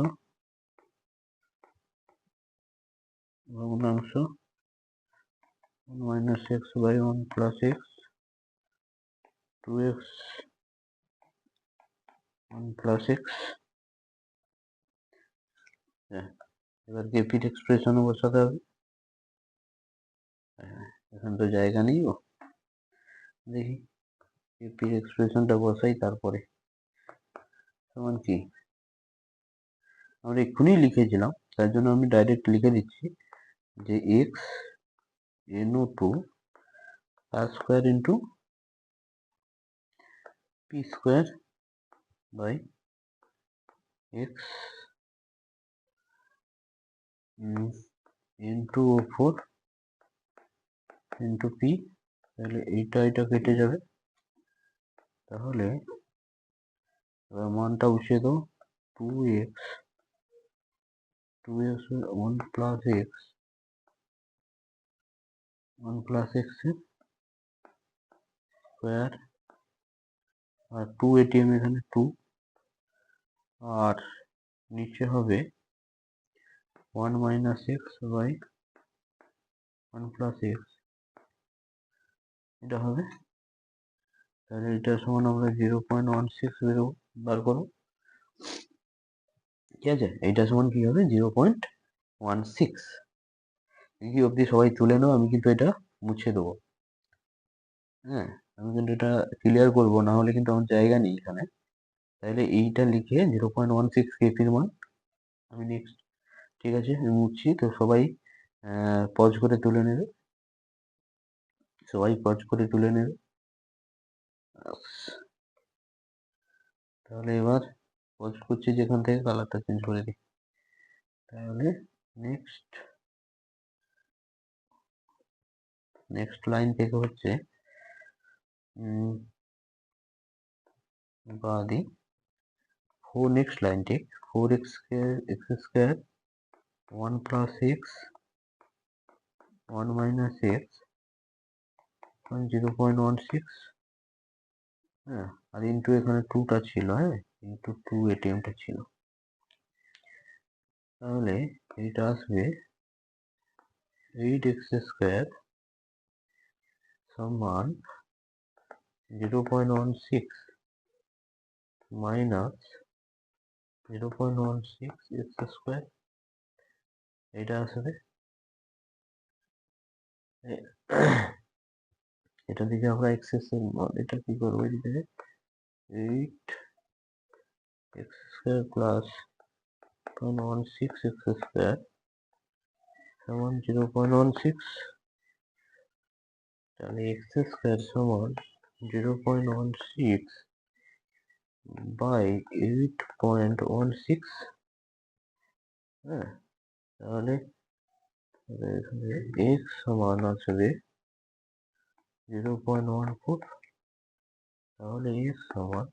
1 minus x by 1 plus x 2x 1 plus x। এবার কেপির এক্সপ্রেশনে বসাতে হবে, এখন তো জায়গা নেই, দেখি কেপির এক্সপ্রেশনটা বসাই, তারপরে সমান কি আমরা এক্ষুনি লিখেছিলাম, তার জন্য আমি ডাইরেক্ট লিখে দিচ্ছি যে x NO2 r square into p square by x into 4 into p. তাহলে এটা কেটে যাবে, তাহলে এবার মানটা বসিয়ে দাও 2x 1 plus x 1 plus x square আর 2 ATM এখানে 2 আর নিচে হবে 1 minus x by 1 plus x, এটা হবে। তাহলে এটা সমান আমরা 0.16 বার করবো, ঠিক আছে। এইটা সমান কি হবে 0.16। কি অবধি সবাই তুলে নাও, আমি কিন্তু এটা মুছে দেবো, হ্যাঁ আমি কিন্তু এটা ক্লিয়ার করবো, না হলে কিন্তু আমার জায়গা নেই এখানে। তাহলে এইটা লিখে 0.16 কেপির মান আমি নেক্সট, ঠিক আছে আমি মুছছি। তো সবাই পজ করে তুলে নেবে, তাহলে এবার পজ করছি যেখান থেকে, কালারটা চেঞ্জ করে দিই। তাহলে নেক্সট লাইন থেকে হচ্ছে বাদি 4, নেক্সট লাইন ঠিক 4x square 1 plus x 1 minus x 0.16, হ্যাঁ আর ইন্টু এখানে 2টা ছিল, হ্যাঁ ইন্টু 2 ATMটা ছিল। তাহলে এটা আসবে 8x স্কোয়ার সমান 0.16 মাইনাস 0.16 x স্কোয়ার, এটা আসবে এটা দিকে আমরা x এর মান, এটা কি করবো, এদিকে 8x square plus 0.16 x square সমান 0.16। তাহলে x স্কোয়ার সমান 0.16 বাই 8.16, হ্যাঁ, তাহলে এখানে x সমান আসবে 0.14, তাহলে x সমান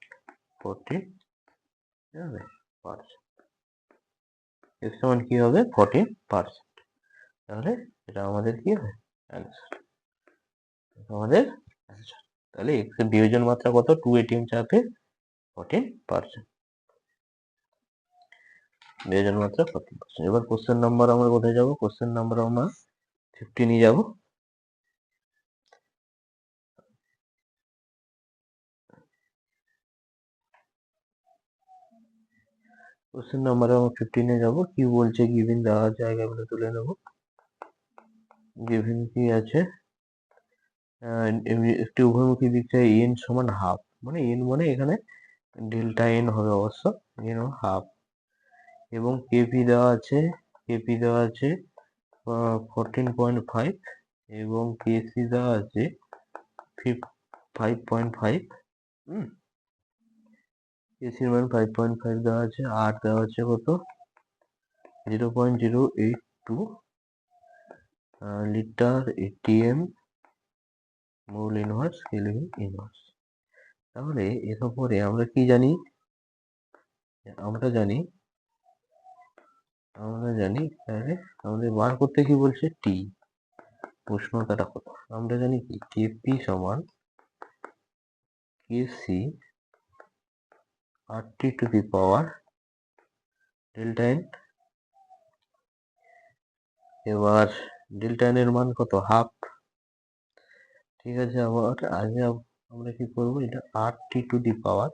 14%। x সমান কি হবে? 14%। তাহলে এটা আমাদের কি হবে? অ্যান্সার। আমাদের অ্যান্সার। তাহলে x এর বিয়োজন মাত্রা কত? 2 ATM চাপে 14%। বিয়োজন মাত্রা 14%। এবার কোশ্চেন নাম্বার আমরা কোথায় যাব? কোশ্চেন নাম্বার আমরা 15 যাব। কোশ্চেন নাম্বার আমরা 15 যাব। কি বলছে? গিভিন দেওয়া জায়গাগুলো তুলে নেব। গিভিন কি আছে? একটি উভয়মুখী বিক্রিয়া n সমান হাফ, মানে n মানে এখানে ডেল্টা n হবে অবশ্য, n হাফ, এবং কেপি দেওয়া আছে, কেপি দেওয়া আছে 14.5 এবং কেসি দেওয়া আছে 5.5। কেসির মান 5.5 দেওয়া আছে, আর দেওয়া আছে কত? 0.082 litre atm mole inverse kelvin inverse. তাহলে এর উপরে আমরা কি জানি? আমরা জানি তাহলে আমাদের বার করতে কি বলছে? টি, উষ্ণতাটা কত? আমরা জানি কি কেপি সমান কেসি RT to the power delta N. এবার ডেল্টা এন এর মান কত? হাফ। ঠিক আছে, আবার আগে আমরা কি করবো? এটা RT টু দি পাওয়ার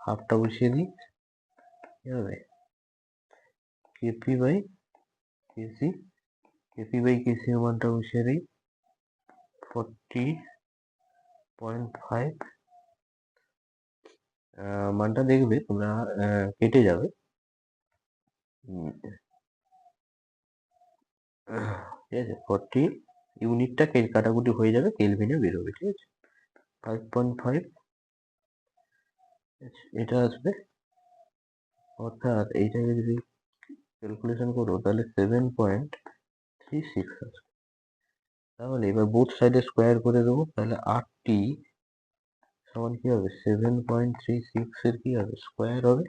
হাফটা বসিয়ে দিই, কি হবে? KP by KC, KP by KC এর মানটা বসিয়ে দিই 40.5। মানটা দেখবে তোমরা কেটে যাবে, ঠিক আছে। 40 ইউনিটটা কাটাকুটি হয়ে যাবে, কেলভিনে বেরোবে, ঠিক আছে। 5.5 এটা আসবে, অর্থাৎ এইটাকে যদি ক্যালকুলেশন করো তাহলে 7.36 আসবে। তাহলে এবার বোথ সাইডে স্কোয়ার করে দেবো, তাহলে 8t সমান কি হবে? 7.36 এর কি হবে? স্কোয়ার হবে।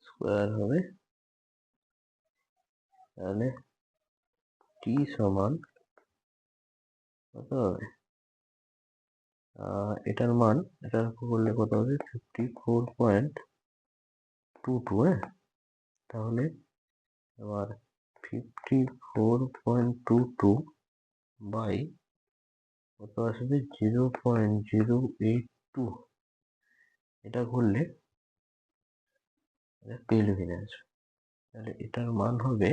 স্কোয়ার হবে, তাহলে টি সমান কত হবে? এটার মান, এটা করলে কত হবে? 54.22, হ্যাঁ। তাহলে এবার 54.22 বাই কত আসবে? 0.082, এটা করলে কেলভিনে আসবে। তাহলে এটার মান হবে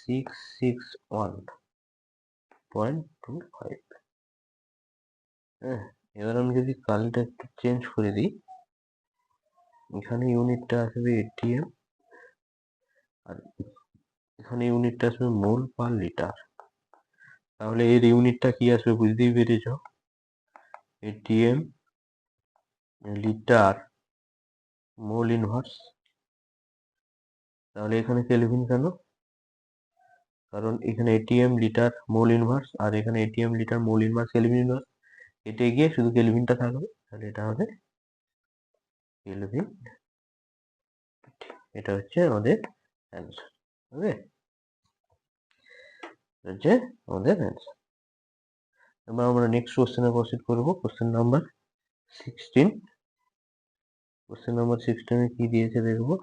661.25। হ্যাঁ, এবার আমি যদি কালিটা একটু চেঞ্জ করে দিই, এখানে ইউনিটটা আসবে এটিএম আর এখানে ইউনিটটা আসবে মোল পার লিটার। তাহলে এর ইউনিটটা কি আসবে বুঝতেই পেরেছ, এটিএম লিটার মোল ইনভার্স। তাহলে এখানে কেলভিন কেন? কারণ এখানে এটিএম লিটার মোল ইনভার্স আর এখানে atm litre mole inverse kelvin inverse, এটা গিয়ে শুধু কেলভিনটা থাকবে, তাহলে এটা হবে কেলভিন। এটা হচ্ছে আমাদের অ্যান্সার, হবে হচ্ছে আমাদের অ্যান্সার। এবার আমরা নেক্সট কোশ্চেনে প্রসিড করবো। Question number 16। কোশ্চেন নাম্বার 16 কি দিয়েছে দেখবো।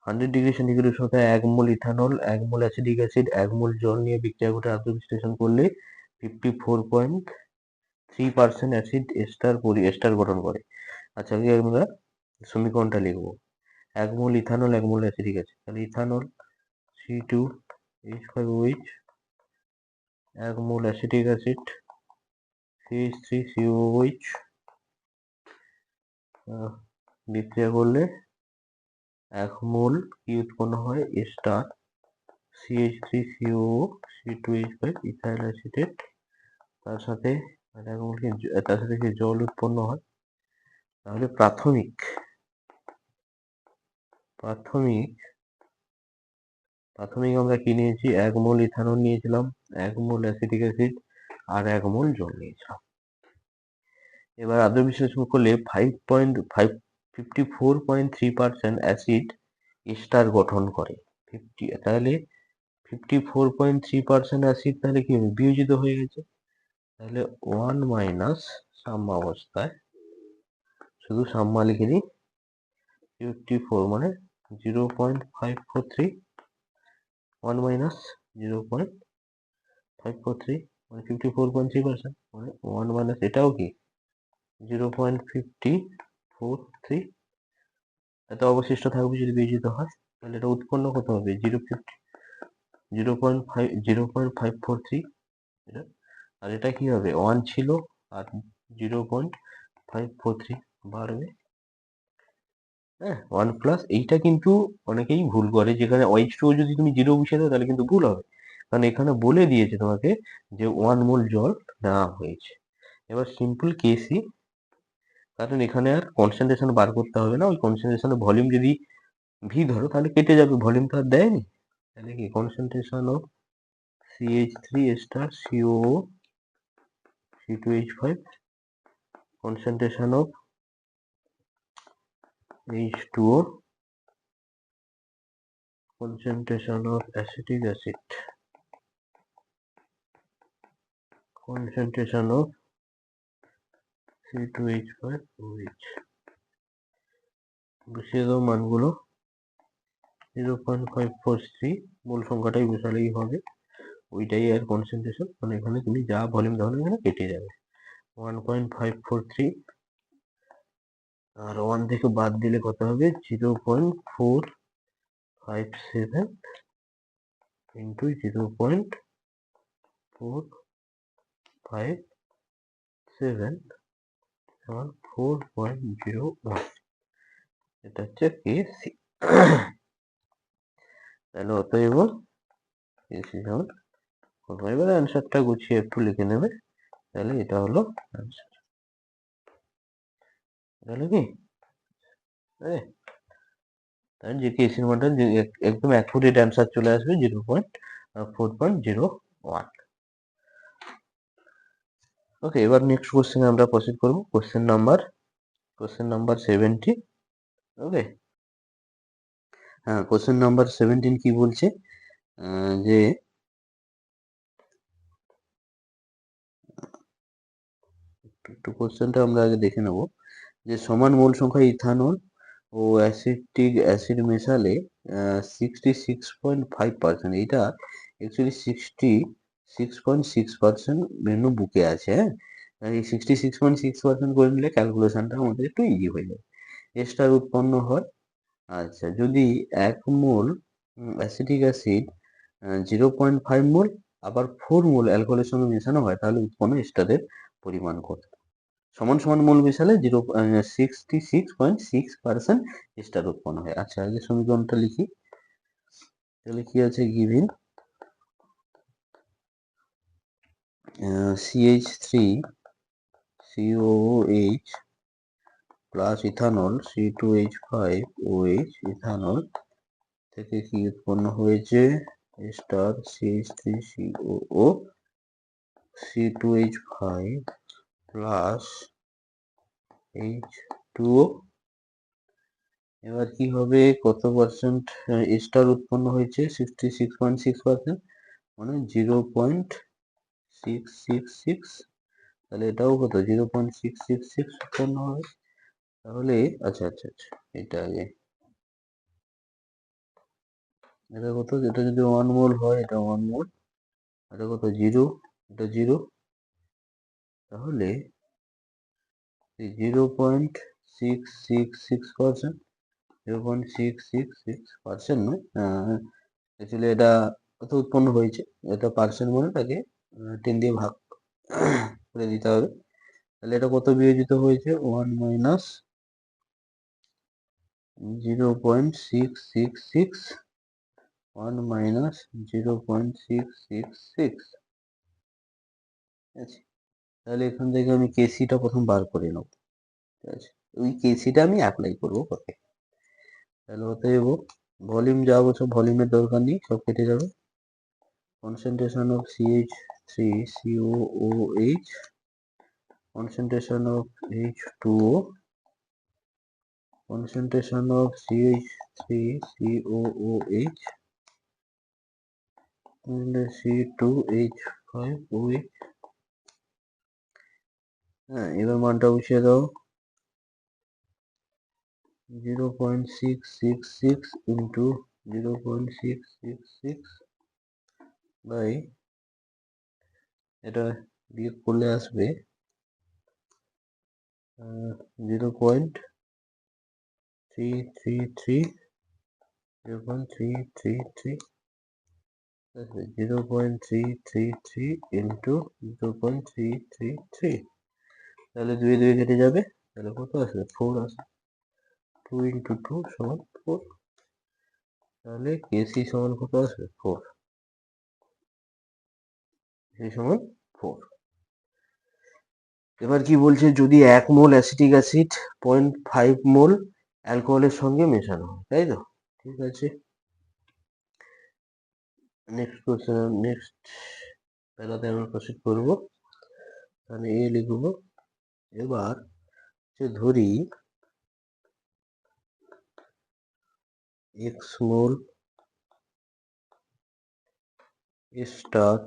100 ডিগ্রি সেন্টিগ্রেড উষ্ণতায় 1 মোল ইথানল, 1 মোল অ্যাসিডিক অ্যাসিড, 1 মোল জল নিয়ে বিক্রিয়া ঘটে আদর্শ বিশ্লেষণ করলে 54.3% অ্যাসিড এস্টার গঠন করে। আচ্ছা, আগে আমরা সমীকরণটা লিখবো। 1 মোল ইথানল, 1 মোল অ্যাসিডিক অ্যাসিড, তাহলে ইথানল C2H5OH, 1 মোল অ্যাসিটিক অ্যাসিড CH3COOH, বিক্রিয়া করলে 1 মোল কি উৎপন্ন হয়? Ester CH3COO C2H5 ethyl acetate, তার সাথে কি জল উৎপন্ন হয়। তাহলে প্রাথমিক আমরা কি নিয়েছি, 1 মোল ইথানল নিয়েছিলাম, 1 মোল অ্যাসিটিক অ্যাসিড আর 1 মোল জল নিয়েছিলাম। এবার আদ্র বিশ্লেষণ করলে 54.3% অ্যাসিড এস্টার গঠন করে। তাহলে 54.3% অ্যাসিড তাহলে কি হবে, বিয়োজিত হয়ে গেছে। তাহলে 1 মাইনাস সাম্য অবস্থায়, শুধু সাম্যা লিখে দিই, 54 মানে 0.543, 1 মাইনাস 0.543 মানে 54.3%, মানে 1 মাইনাস এটাও কি 0.543, এত অবশিষ্ট থাকবে যদি বিয়োজিত হয়। তাহলে এটা উৎপন্ন কত হবে, 0.543, আর এটা কি হবে, 1 ছিল আর 0.543 বাড়বে, হ্যাঁ 1 প্লাস। এইটা কিন্তু অনেকেই ভুল করে, যেখানে OH2 যদি তুমি 0 বসিয়ে দাও তাহলে কিন্তু ভুল হবে, কারণ এখানে বলে দিয়েছে তোমাকে যে 1 মোল জল নেওয়া হয়েছে। এবার সিম্পল কেসি, কারণ এখানে আর কনসেন্ট্রেশন বার করতে হবে না, ওই কনসেন্ট্রেশনের ভলিউম যদি ভি ধরো তাহলে কেটে যাবে, ভলিউম তো আর দেয়নি। তাহলে কি concentration of CH3 star COO C2H5, concentration of H2O, concentration of acetic acid, concentration of C2H5OH, বসিয়ে দাও মানগুলো, 0.543 মোল সংখ্যাটাই বসালেই হবে, ওইটাই আর কনসেন্ট্রেশন, মানে এখানে তুমি যা ভলিউম দাও না এখানে কেটে যাবে। 1.543 আর 1 থেকে বাদ দিলে কত হবে, 0.457 ইন্টু 0.457 সমান 4.01, এটা হচ্ছে কেসি। তাহলে অতএব কেসি সমান, এবার অ্যান্সারটা গুছিয়ে একটু লিখে নেবে, তাহলে এটা হলো অ্যান্সার। তাহলে কি তাহলে যে কেসির মানটা একদম অ্যাকুরেট অ্যান্সার চলে আসবে 0.4.01। ওকে, এবার নেক্সট কোশ্চেনে আমরা প্রসিড করব, কোশ্চেন নাম্বার 70। ওকে, হ্যাঁ কোশ্চেন নাম্বার 17 কি বলছে, যে একটু কোশ্চেনটা আমরা আগে দেখে নেব, যে সমান মোল সংখ্যা ইথানল ও অ্যাসিটিক অ্যাসিড মেশালে 66.5%, এইটা অ্যাকচুয়ালি 66.6% ভেন্যু বুকে আছে, হ্যাঁ এই 66.6% করে নিলে ক্যালকুলেশনটা আমাদের একটু ইজি হয়ে যাবে। এস্টার উৎপন্ন হয়, আচ্ছা যদি 1 মোল অ্যাসিটিক অ্যাসিড 0.5 মোল আবার 4 মোল অ্যালকোহলের সঙ্গে মেশানো হয়, তাহলে উৎপন্ন এস্টারের পরিমাণ কত, সমান সমান মোল মেশালে 66.6% এস্টার উৎপন্ন হয়। আচ্ছা আগে সমীকরণটা লিখি, তাহলে কি আছে, given CH3COOH plus ethanol C2H5OH, ethanol থেকে কি উৎপন্ন হয়েছে, star CH3COO C2H5 plus H2O। এবার কি হবে, কত পার্সেন্ট স্টার উৎপন্ন হয়েছে, 66.6%, মানে 0.666, তাহলে এটাও কত 0.666 উৎপন্ন হবে। তাহলে আচ্ছা আচ্ছা আচ্ছা, এটা আগে, এটা কত, এটা যদি 1 মোল হয়, এটা 1 মোল, এটা কত 0, এটা 0, তাহলে 0.666%, 0.666% নয়, অ্যাকচুয়ালি এটা কত উৎপন্ন হয়েছে, এটা পার্সেন্ট মানে তাকে 10 দিয়ে ভাগ করে দিতে হবে, তাহলে এটা কত বিয়োজিত হয়েছে, 1 মাইনাস 0.666 1 minus 0.666, ঠিক আছে। তাহলে এখান থেকে আমি কেসিটা প্রথম বার করে নেব, ঠিক আছে। ওই কেসিটা আমি অ্যাপ্লাই করবো পরে। তাহলে অতএব ভলিউম যা বলছো, ভলিউমের দরকার নেই, সব কেটে যাবে। concentration of CH3COOH, concentration of H2O, concentration of CH3COOH and C2H5OH। হ্যাঁ, এবার মানটা বসিয়ে দাও, 0.666 into 0.666 বাই, এটা বিয়োগ করলে আসবে 0.333, 0.333, 0.333 into 0.333, তাহলে 2 2 কেটে যাবে, তাহলে কত আসবে? 4 আসবে। 2 into 2 সমান 4, তাহলে কেসি সমান কত আসবে? 4, কেসি সমান 4। এবার কি বলছে, যদি 1 মোল অ্যাসিটিক অ্যাসিড 0.5 মোল অ্যালকোহলের সঙ্গে মেশানো হয়, তাই তো? ঠিক আছে, নেক্সট কোশ্চেন, নেক্সট প্যারাতে আমরা প্রসিড করব। তাহলে এ লিখব। এবার যে ধরি x মোল স্টার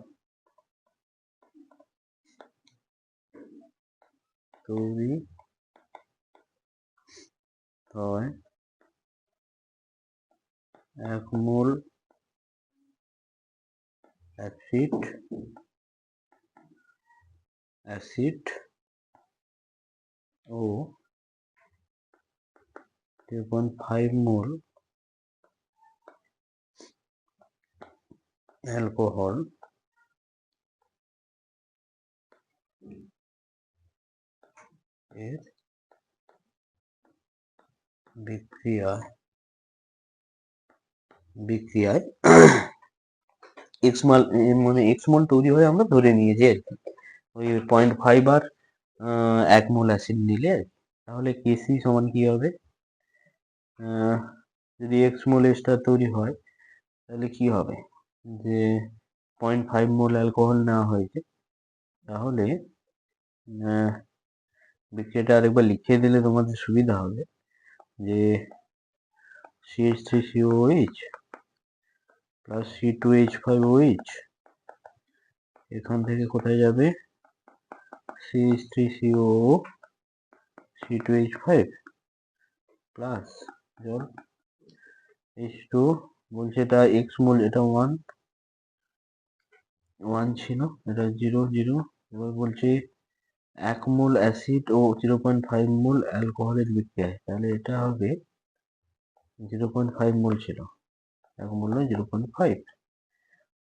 তৈরি হয় 1 মোল অ্যাসিড ও 0.5 মোল অ্যালকোহল এর বিক্রিয়ায় x মোল, মানে x মোল তৈরি হয় আমরা ধরে নিয়েছি আর কি, ওই 0.5 আর 1 মোল অ্যাসিড নিলে আর কি। তাহলে কেসি সমান কি হবে? যদি x মোল স্টার তৈরি হয় তাহলে কি হবে, যে 0.5 মোল অ্যালকোহল নেওয়া হয়েছে, তাহলে বিক্রিয়াটা আরেকবার লিখে দিলে তোমাদের সুবিধা হবে, যে CH3COOH প্লাস C2H5OH, এখান থেকে কোথায় যাবে? CH3COO, C2H5 প্লাস জল H2, বলছে এটা x মোল, এটা 1 ছিল, এটা 0 0। এবার বলছে 1 মোল অ্যাসিড ও 0.5 মোল অ্যালকোহলের বিক্রিয়ায়, তাহলে এটা হবে 0.5 মোল ছিল, 1 মোল নয় 0.5।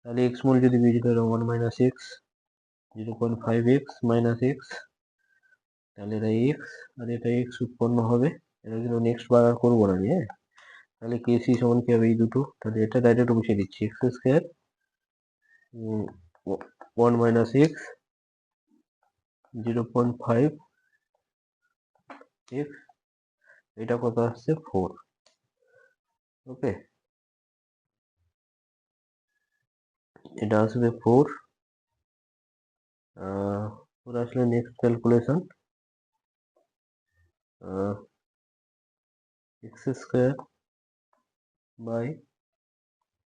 তাহলে x মোল যদি বেরিয়ে, তাহলে 1 minus x, 0.5x minus x, তাহলে এটা x আর এটা x উৎপন্ন হবে। এটা কিন্তু নেক্সট বার আর করবো না, হ্যাঁ। তাহলে কেসি সমান কি হবে? এই দুটো, তাহলে এটা ডাইরেক্ট বসিয়ে দিচ্ছি, x square 1 minus x 0.5 x, এটা কত আসছে? 4। ওকে, এটা আসবে 4। আসলে next calculation, x square by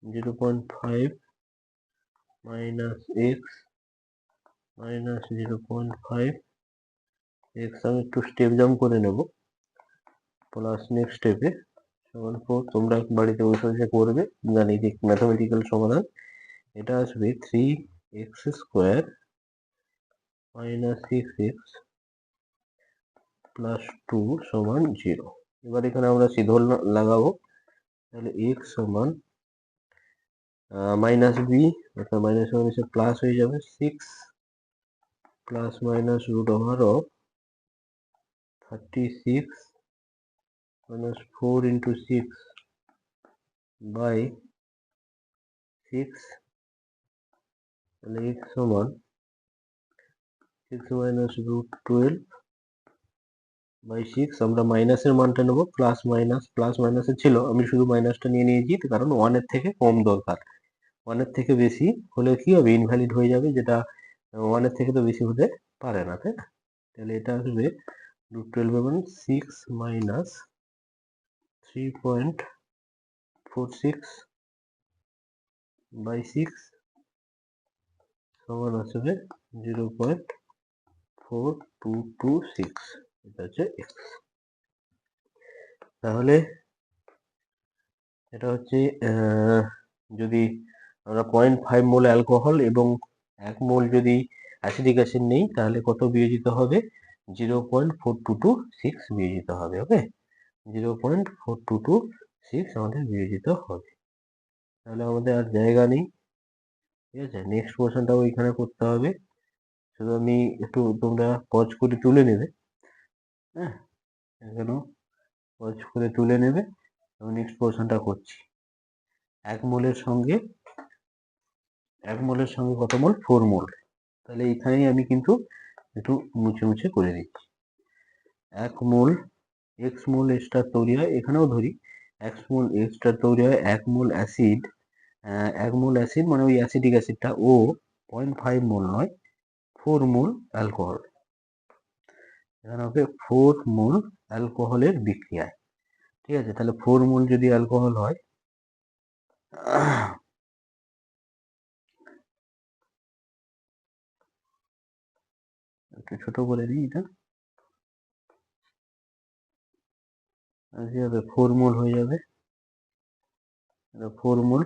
0.5 minus x minus 0.5 x, আমি একটু স্টেপ জাম্প করে নেব, প্লাস নেক্সট স্টেপে সমান 4। তোমরা বাড়িতে বসে বসে করবে, গাণিতিক ম্যাথমেটিক্যাল সমাধান। এটা আসবে 3x square minus 6x plus 2 সমান 0। এবার এখানে আমরা সিধল লাগাবো, তাহলে x সমান মাইনাস বি, অর্থাৎ মাইনাস মাইনাসে প্লাস হয়ে যাবে 6 plus minus root over of 36 minus 4 into 6 by 6, তাহলে x সমান 6 মাইনাস রুট 12 বাই 6। আমরা মাইনাসের মানটা নেব, প্লাস মাইনাসে ছিল, আমি শুধু মাইনাসটা নিয়ে নিয়েছি কারণ 1 এর থেকে কম দরকার। 1 এর থেকে বেশি হলে কি হবে, ইনভ্যালিড হয়ে যাবে, যেটা 1 এর থেকে তো বেশি হতে পারে না, তাই না? তাহলে এটা আসবে রুট 12 মানে 6 মাইনাস 3.46 বাই 6 সমান আসবে 0.4226। এটা হচ্ছে x। তাহলে এটা হচ্ছে যদি আমরা 0.5 মোল অ্যালকোহল এবং 1 মোল যদি অ্যাসিটিক অ্যাসিড নেই, তাহলে কত বিয়োজিত হবে? 0.4226 বিয়োজিত হবে। ওকে, 0.4226 আমাদের বিয়োজিত হবে। তাহলে আমাদের আর জায়গা নেই, ঠিক আছে? নেক্সট পোর্শনটাও এখানে করতে হবে, শুধু আমি একটু তোমরা পজ করে তুলে নেবে। হ্যাঁ, এখানেও পজ করে তুলে নেবে। আমি নেক্সট পোর্শনটা করছি। 1 মোলের সঙ্গে কত মোল? 4 মোল। তাহলে এখানেই আমি কিন্তু একটু মুছে করে দিচ্ছি। 1 মোল x মোল স্টার তৈরি হয়, এখানেও ধরি 1 মোল স্টার তৈরি হয় 1 মোল অ্যাসিড। 1 মোল অ্যাসিড মানে ওই অ্যাসিডিক অ্যাসিডটা, ও 0.5 মোল নয়, 4 মোল অ্যালকোহল। এখানে হবে 4 মোল অ্যালকোহলের বিক্রিয়ায়, ঠিক আছে? তাহলে 4 মোল যদি অ্যালকোহল হয়, একটু ছোট করে দিই এটা, কি হবে? 4 মোল হয়ে যাবে, 4 মোল।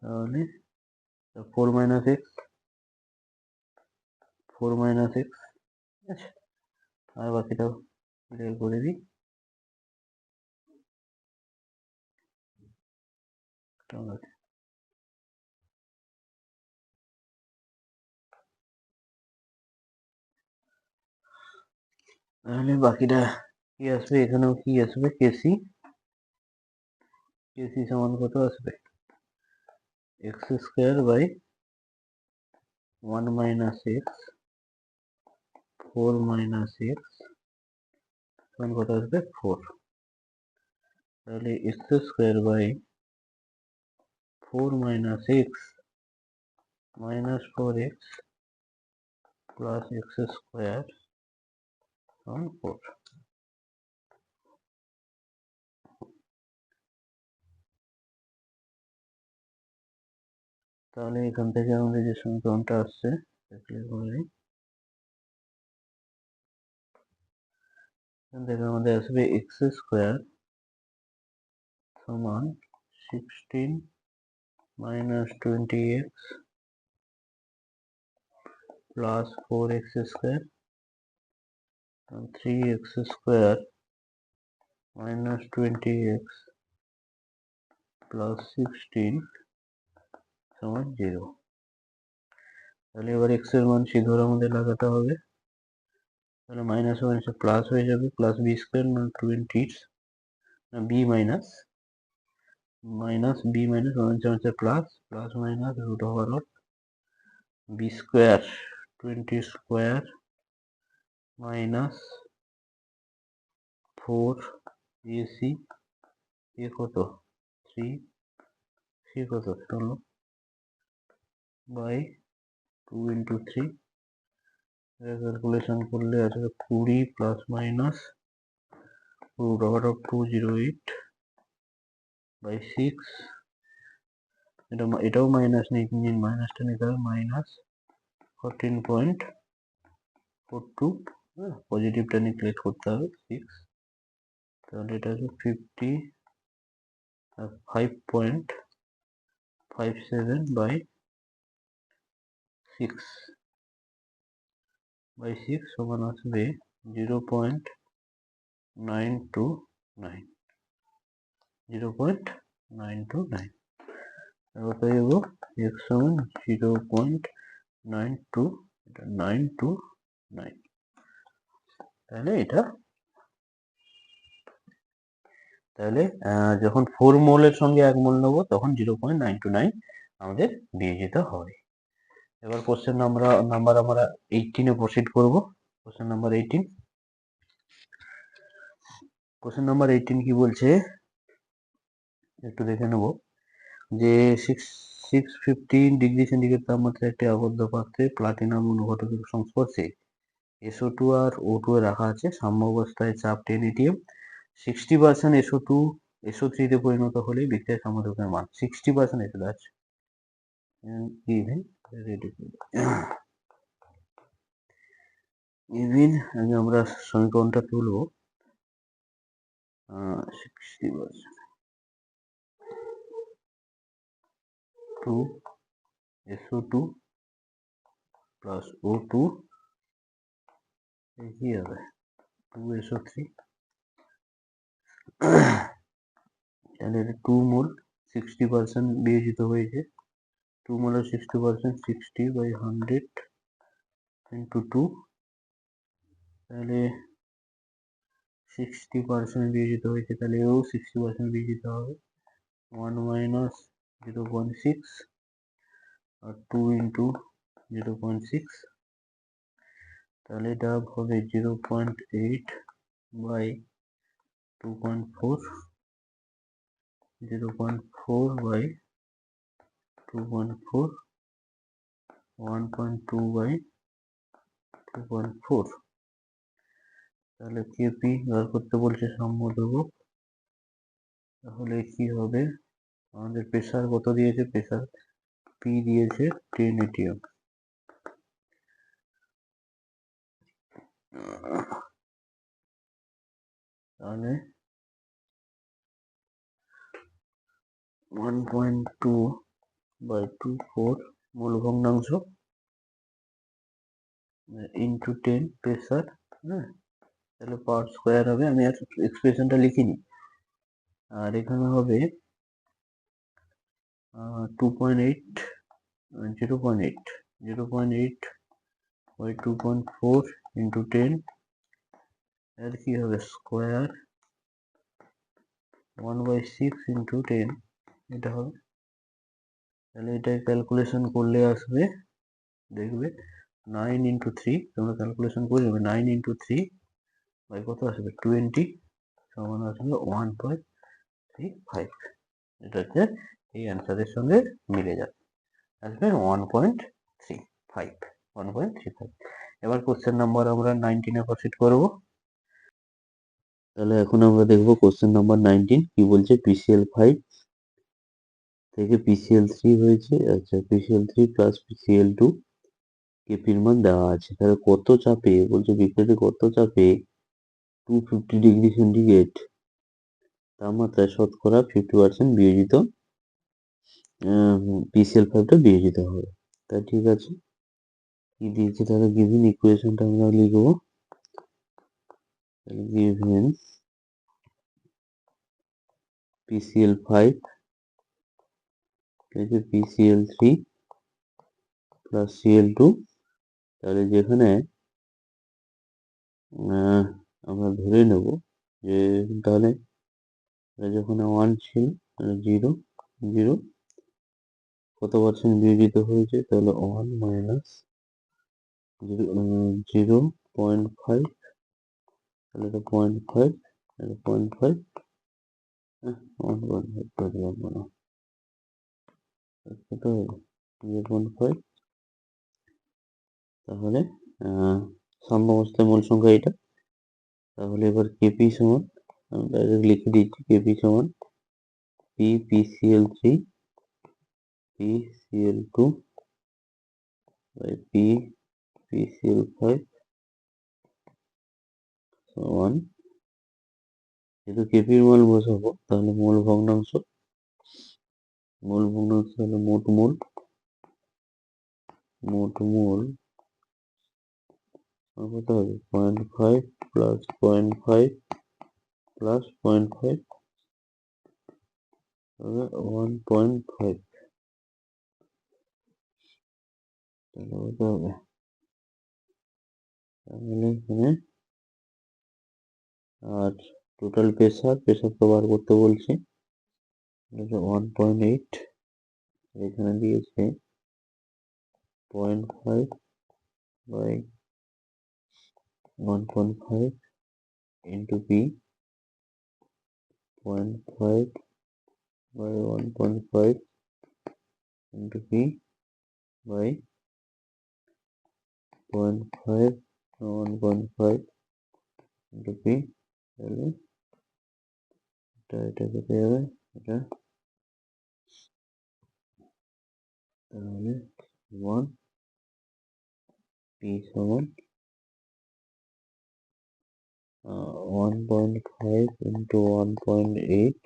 তাহলে 4 মাইনাস এক্স, 4 মাইনাস এক্স, ঠিক আছে? আর বাকিটাও ক্লিয়ার করে দিই। তাহলে বাকিটা কি আসবে? এখানেও কি আসবে? কেসি সমান কত আসবে? X square by 1 minus x 4 minus x সমান কত আসবে? 4। তাহলে x square by 4 minus x minus 4x plus x square সমান 4। তাহলে এখান থেকে আমাদের যে সমীকরণটা আসছে এখান থেকে আমাদের আসবে এক্স স্কোয়ার সমান 16 minus 20x plus 4x square 3x square minus 20x plus 16 সমান 0। তাহলে এবার x এর মান সিধে আমাদের লাগাতে হবে। তাহলে মাইনাস মাইনাসে প্লাস হয়ে যাবে, প্লাস বি স্কোয়ার মানে 20 বি মাইনাস বি মাইনাস মাইনাসে plus, plus minus root over of B square 20 square minus 4 AC A কত 3 সি কত 16 বাই 2 ইন্টু 3। ক্যালকুলেশন করলে আসবে 20 plus minus root over of 208 by 6। এটাও মাইনাস নিন, মাইনাসটা নিতে হবে, মাইনাস 14.42, পজিটিভটা নেগলেক্ট করতে হবে 6। তাহলে এটা হচ্ছে 55.57 বাই 6 সমান আসবে 0.929। অতএব x সমান 0.929। তাহলে এটা তাহলে যখন 4 মোলের সঙ্গে 1 মোল নেবো তখন 0.929 আমাদের বিয়োজিত হবে। এবার কোশ্চেন নাম্বার আমরা 18 এ প্রসিড করব। কোশ্চেন নাম্বার 18 কি বলছে একটু দেখে নেব। যে 615 ডিগ্রি সেন্টিগ্রেড তাপমাত্রায় একটি আবদ্ধ পাত্রে প্লাটিনাম অনুঘটকের সংস্পর্শে SO2 আর O2 এ রাখা আছে। সাম্য অবস্থায় চাপ 10 atm। 60% SO2 SO3 তে পরিণত হলে বিক্রিয়ার সাম্যতাপের মান 60% এসে আছে। ইভিন আগে আমরা সমীকরণটা তুলব। 60% 2 SO2 প্লাস O2 কি হবে 2 SO3, তাহলে 2 মোল 60% বিয়োজিত হয়েছে। 2 মোলের 60% 60/100 into 2, তাহলে 60% বিয়োজিত হয়েছে, তাহলে এও 60% বিয়োজিত হবে। 1 minus 0.6 আর 2 into 0.6, তাহলে এটা হবে 0.8 by 2.4, 0.4 by 2.4, 1.2 by 2.4। তাহলে কেপি বার করতে বলছে সাম্য ধ্রুবক। তাহলে কি হবে, আমাদের প্রেসার কত দিয়েছে, প্রেসার পি দিয়েছে 10 atm। তাহলে 1.2 by 24 মোল ভগ্নাংশ ইন্টু 10 প্রেসার, হ্যাঁ, তাহলে পাওয়ার স্কোয়ার হবে। আমি আর এক্সপ্রেশনটা লিখিনি। আর এখানে হবে 2.8 0.8 by 2.4 into 10, এর কি হবে স্কোয়ার 1/6 into 10, এটা হবে। তাহলে এটা ক্যালকুলেশন করলে আসবে, দেখবে 9 into 3, তোমরা ক্যালকুলেশন করে নেবে। 9 into 3 বাই কত আসবে 20, সমান আসবে 1.35। এটা হচ্ছে এই অ্যান্সারের সঙ্গে মিলে যাবে, আসবে 1.35। এবার কোশ্চেন নাম্বার আমরা 19 এ প্রসিড করব। তাহলে এখন আমরা দেখব কোশ্চেন নাম্বার 19 কি বলছে। PCl5 থেকে PCl3 হয়েছে। আচ্ছা, PCl3 প্লাস PCl2 কেপির মান দেওয়া আছে। তাহলে কত চাপে বলছে, বিক্রিয়াটি কত চাপে 250 ডিগ্রি সেন্টিগ্রেড তাপমাত্রায় শতকরা 50% বিয়োজিত PCl5টা বিয়োজিত হবে। তা ঠিক আছে, কি দিয়েছে তাহলে গিভেন ইকুয়েশনটা আমরা লিখব। গিভেন PCl5 থেকে PCl3 প্লাস Cl2, তাহলে যেখানে আমরা ধরে নেব যে তাহলে যখন 1 ছিল 0 0 কত পার্সেন্ট বিয়োজিত হয়েছে, তাহলে 1 minus 0.5, তাহলে এটা 0.5, এটা 0.5, 1.5 করে রাখবো না, কত হবে 0.5। তাহলে সাম্য অবস্থায় মোল সংখ্যা এটা। তাহলে এবার কেপি সমান, আমি ডাইরেক্ট লিখে দিচ্ছি, কেপি সমান PCl3 PCl2 by PCl5 সমান, যেহেতু কেপির মান বসাবো তাহলে মোল ভগ্নাংশ হলো মোট মোল কত হবে 0.5 প্লাস 0.5 প্লাস 0.5 হবে 1.5। তাহলে কত হবে, তাহলে এখানে 8 টোটাল প্রেসারটা বার করতে বলছে 1.8, এখানে দিয়েছে 0.5 by 1.5 into P, 0.5 by 1.5 into P by 0.5 1.5 into P, তাহলে এটা কেটে যাবে, এটা তাহলে 1 P সমান 1.5 into 1.8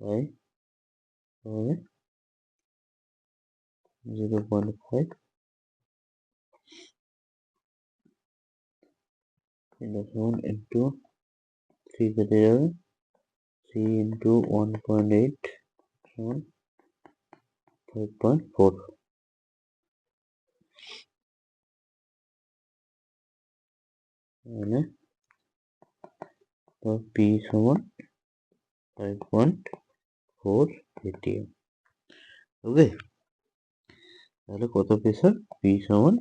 by হবে 0.5, এটা সমান into 3 কেটে যাবে, 3 into 1.8 সমান 5.4, মানে P সমান 5.4 atm। ওকে, তাহলে কত প্রেসার? P সমান,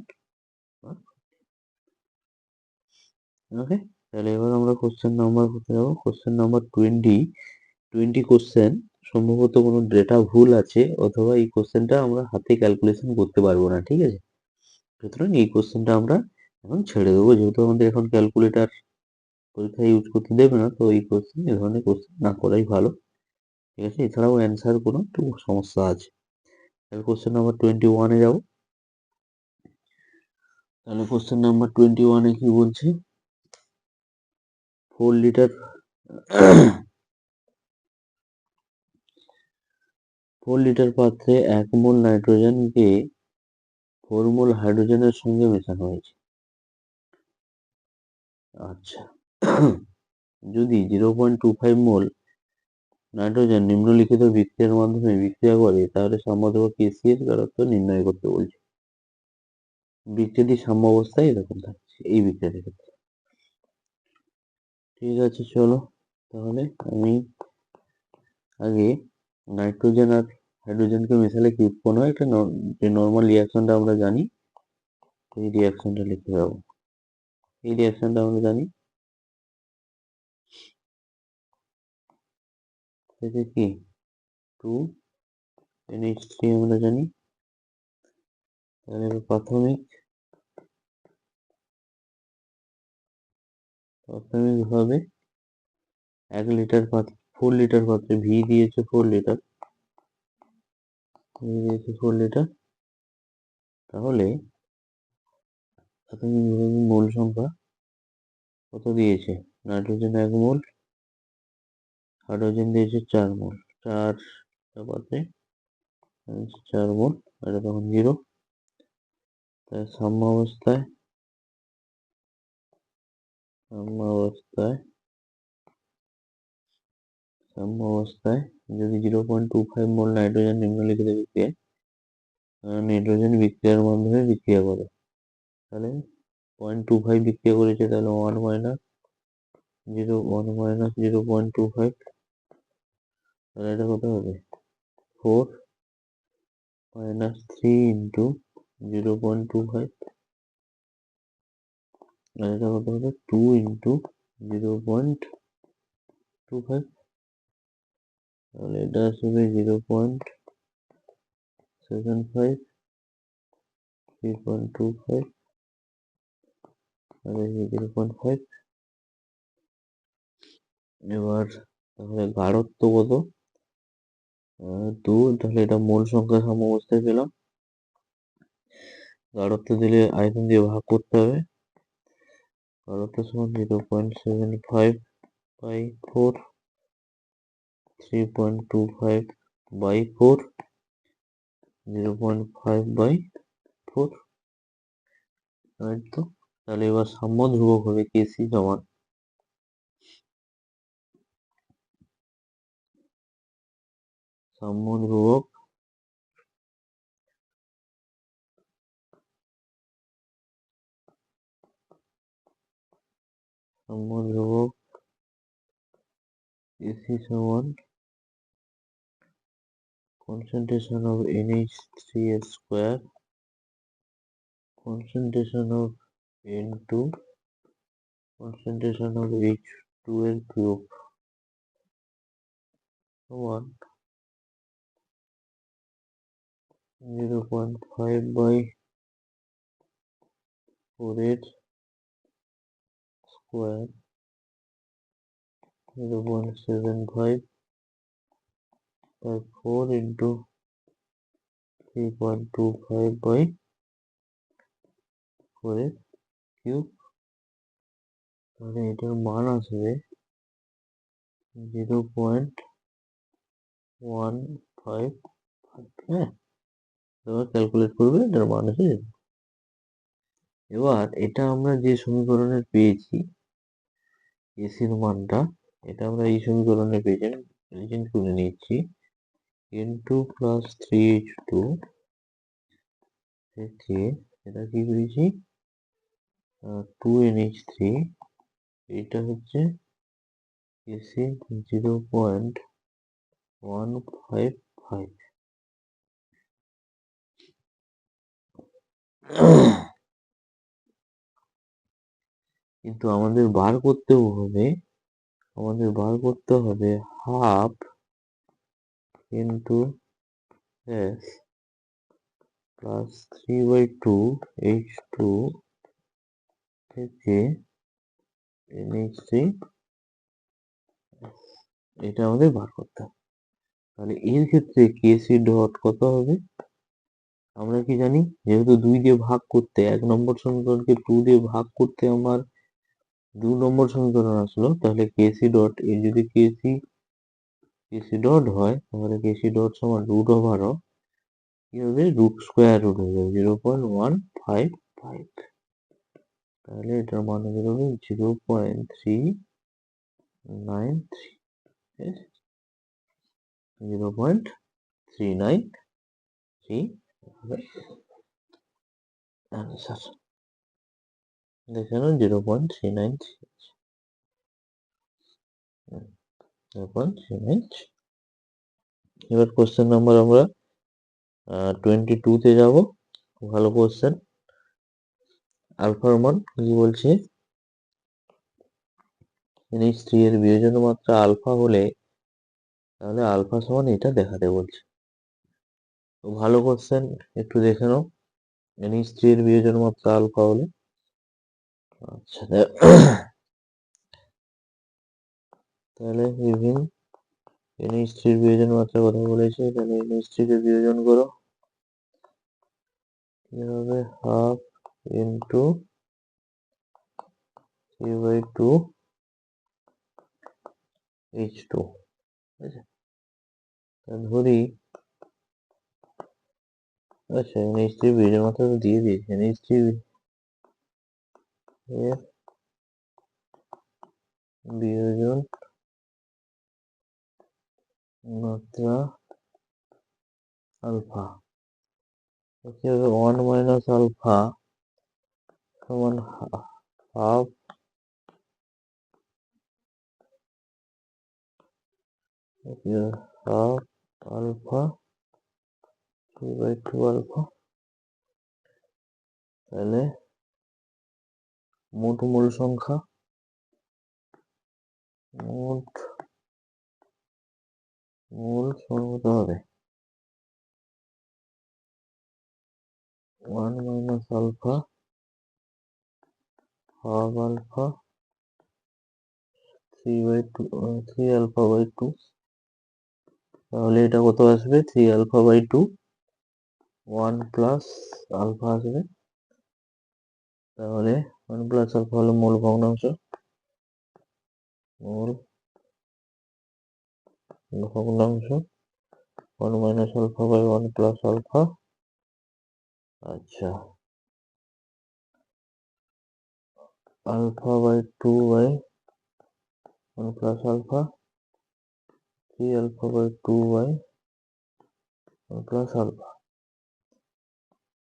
ওকে। তাহলে এবার আমরা কোশ্চেন নাম্বার করতে যাবো। কোশ্চেন নাম্বার 20 কোশ্চেন, সম্ভবত কোনো ডেটা ভুল আছে, অথবা এই কোশ্চেনটা আমরা হাতে ক্যালকুলেশন করতে পারবো না, ঠিক আছে? সুতরাং এই কোশ্চেনটা আমরা এখন ছেড়ে দেবো, যেহেতু আমাদের এখন ক্যালকুলেটার পরীক্ষায় ইউজ করতে দেবে না, তো এই কোশ্চেন, এই ধরনের কোশ্চেন না করাই ভালো, ঠিক আছে? এছাড়াও অ্যান্সার কোনো একটু সমস্যা আছে। তাহলে কোশ্চেন নাম্বার 21-এ যাবো। তাহলে কোশ্চেন নাম্বার 21-এ কি বলছে? 4 লিটার 4 লিটার পাত্রে 1 মোল নাইট্রোজেনকে 4 মোল হাইড্রোজেনের সঙ্গে মেশানো হয়েছে। আচ্ছা, যদি 0.25 মোল নাইট্রোজেন নিম্নলিখিত বিক্রিয়ার মাধ্যমে বিক্রিয়া করে, তাহলে সাম্যাবস্থা কেসি এর গাঢ়ত্ব নির্ণয় করতে বলছে। বিক্রিয়াটি সাম্যাবস্থায় এরকম থাকছে এই বিক্রিয়াটির ক্ষেত্রে। ঠিক আছে, চলো তাহলে আমি আগে নাইট্রোজেন আর হাইড্রোজেনকে মেশালে কি উৎপন্ন হয়, একটা যে নর্মাল রিয়াকশনটা আমরা জানি, এই রিয়াকশনটা লিখে যাবো। এই রিয়াকশনটা আমরা জানি, সেটা কি 2NH3 আমরা জানি। তাহলে প্রাথমিকভাবে 1 লিটার পাত্র 4 লিটার পাত্রে ভি দিয়েছে 4 লিটার, তাহলে প্রাথমিকভাবে মোল সংখ্যা কত দিয়েছে? নাইট্রোজেন 1 মোল, হাইড্রোজেন দিয়েছে 4 মোল, 4 পাত্রে 4 মোল, এটা তখন 0। তাই সাম্যাবস্থায় যদি 0.25 মোল নাইট্রোজেন নিম্নলিখিত বিক্রিয়ায় নাইট্রোজেন বিক্রিয়ার মাধ্যমে বিক্রিয়া করে, তাহলে 0.25 বিক্রিয়া করেছে, তাহলে 1 মাইনাস 0.25, তাহলে এটা কত হবে? 4 মাইনাস 3 ইন্টু 0.25, আর এটা কত হবে? 2 ইন্টু 0.25, তাহলে এটা আসবে 0.75, 3.25, আর 0.5। এবার তাহলে গাঢ়ত্ব কত? 2, তাহলে এটা মোল সংখ্যা সাম্যাবস্থায় পেলাম। গাঢ়ত্ব দিলে আয়তন দিয়ে ভাগ করতে হবে। গাঢ়ত্ব সমান 0.75 বাই 4, 3.25 বাই 4, 0.5 বাই 4, তো তাহলে এবার সাম্য ধ্রুবক হবে কেসি সমান সাম্য ধ্রুবক AC সমান concentration of NH3 square, concentration of N2, concentration of H2 এর কিউব সমান 0.5 by 4 এর স্কোয়ার 0.75 by 4 into 3.25 by 4 এর কিউব। তাহলে এটার মান আসবে 0.155। হ্যাঁ, এবার ক্যালকুলেট করবে, এটার মান আছে। এবার এটা আমরা যে সমীকরণে পেয়েছি এসির মানটা, এটা আমরা এই সমীকরণে পেয়েছি, রিপ্রেজেন্ট করে নিচ্ছি N2 plus 3H2 থেকে এটা কি করেছি 2NH3, এটা হচ্ছে এসি 0.155। কিন্তু আমাদের বার করতে হবে half into S plus 3/2 H2 থেকে NH3, এটা আমাদের বার করতে হবে। তাহলে এর ক্ষেত্রে কেসি ডট কত হবে? আমরা কি জানি, যেহেতু 2 দিয়ে ভাগ করতে, 1 নম্বর সমীকরণকে 2 দিয়ে ভাগ করতে আমার 2 নম্বর সমীকরণ আসলো, তাহলে কেসি ডট, এর যদি কেসি ডট হয়, তাহলে কেসি ডট সমান রুট ওভার অফ কি হবে, রুট স্কোয়ার রুট হয়ে যাবে 0.155। তাহলে এটার মান হয়ে যাবে 0.393, 0.393 অ্যান্সার। দেখে নাও 0.393। এবার কোশ্চেন নাম্বার আমরা 22 তে যাব। ভালো কোশ্চেন। আলফার মান কি বলছে, NH3 এর বিয়োজন মাত্রা আলফা হলে তাহলে আলফা সমান এটা দেখাতে বলছে। তো ভালো কোশ্চেন, একটু দেখে নাও। NH3 এর বিয়োজন মাত্রা আলফা হলে, আচ্ছা তাহলে বিভিন্ন NH3 এর বিয়োজন মাত্রা কথা বলেছে, তাহলে NH3 কে বিয়োজন করো, কি হবে হাফ ইন্টু 3/2 H2। ধরি, আচ্ছা NH3 বিয়োজন মাত্রা তো দিয়ে দিয়েছি, NH3 এর বিয়োজন মাত্রা আলফা কি হবে, 1 মাইনাস আলফা সমান হাফ আলফা 3/2 আলফা। তাহলে মোট মূল সংখ্যা কত হবে, 1 minus alpha half alpha 3 alpha by 2। তাহলে এটা কত আসবে, 3 আলফা বাই 2, 1 প্লাস আলফা আসবে। তাহলে 1 প্লাস আলফা হলো মূল ভগ্নাংশ, মূল ভগ্নাংশ 1 minus alpha by 1 plus alpha. আচ্ছা, alpha by 2 by 1 plus alpha, 3 alpha by 2 by 1 plus alpha.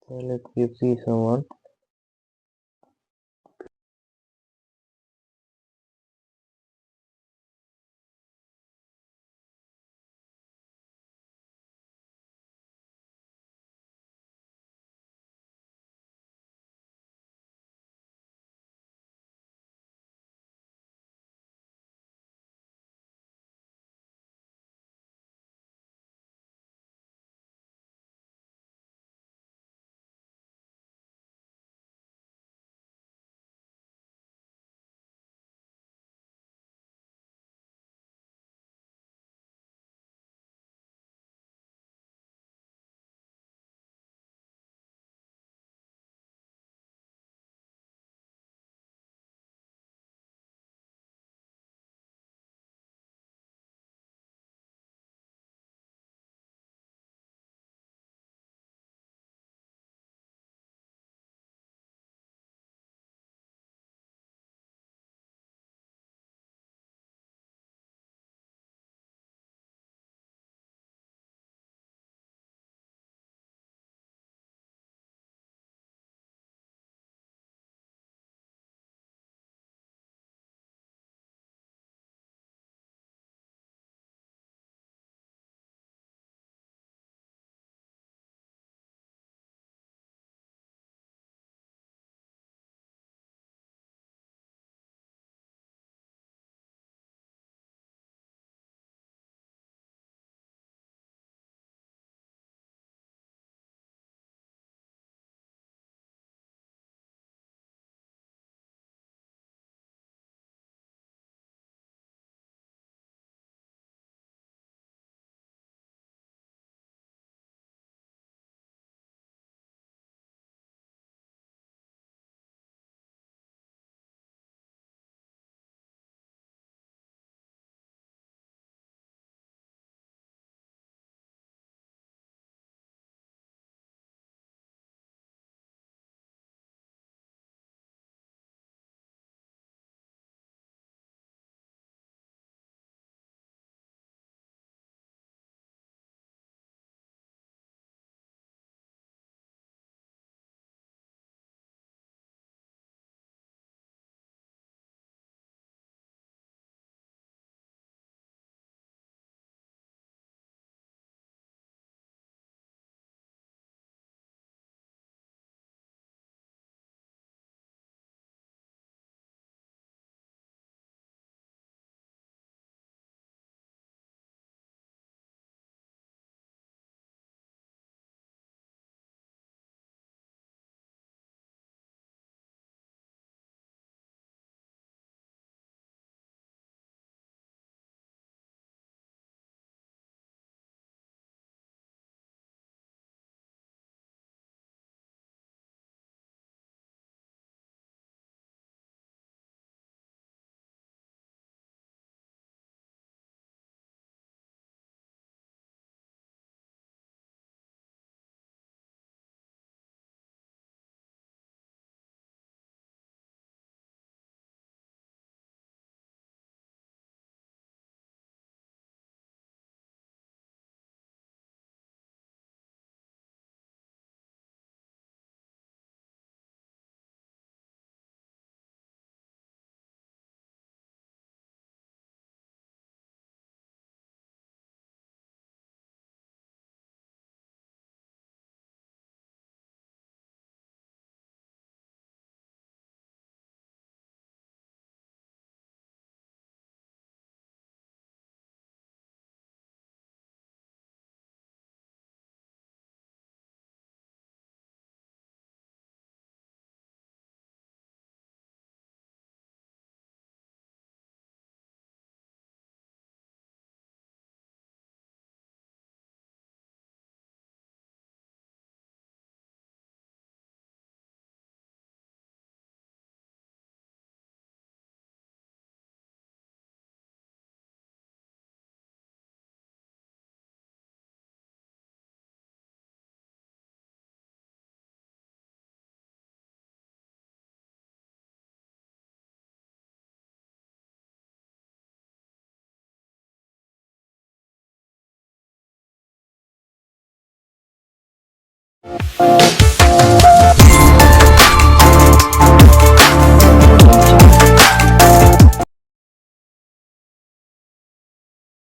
তাহলে কেপি সমান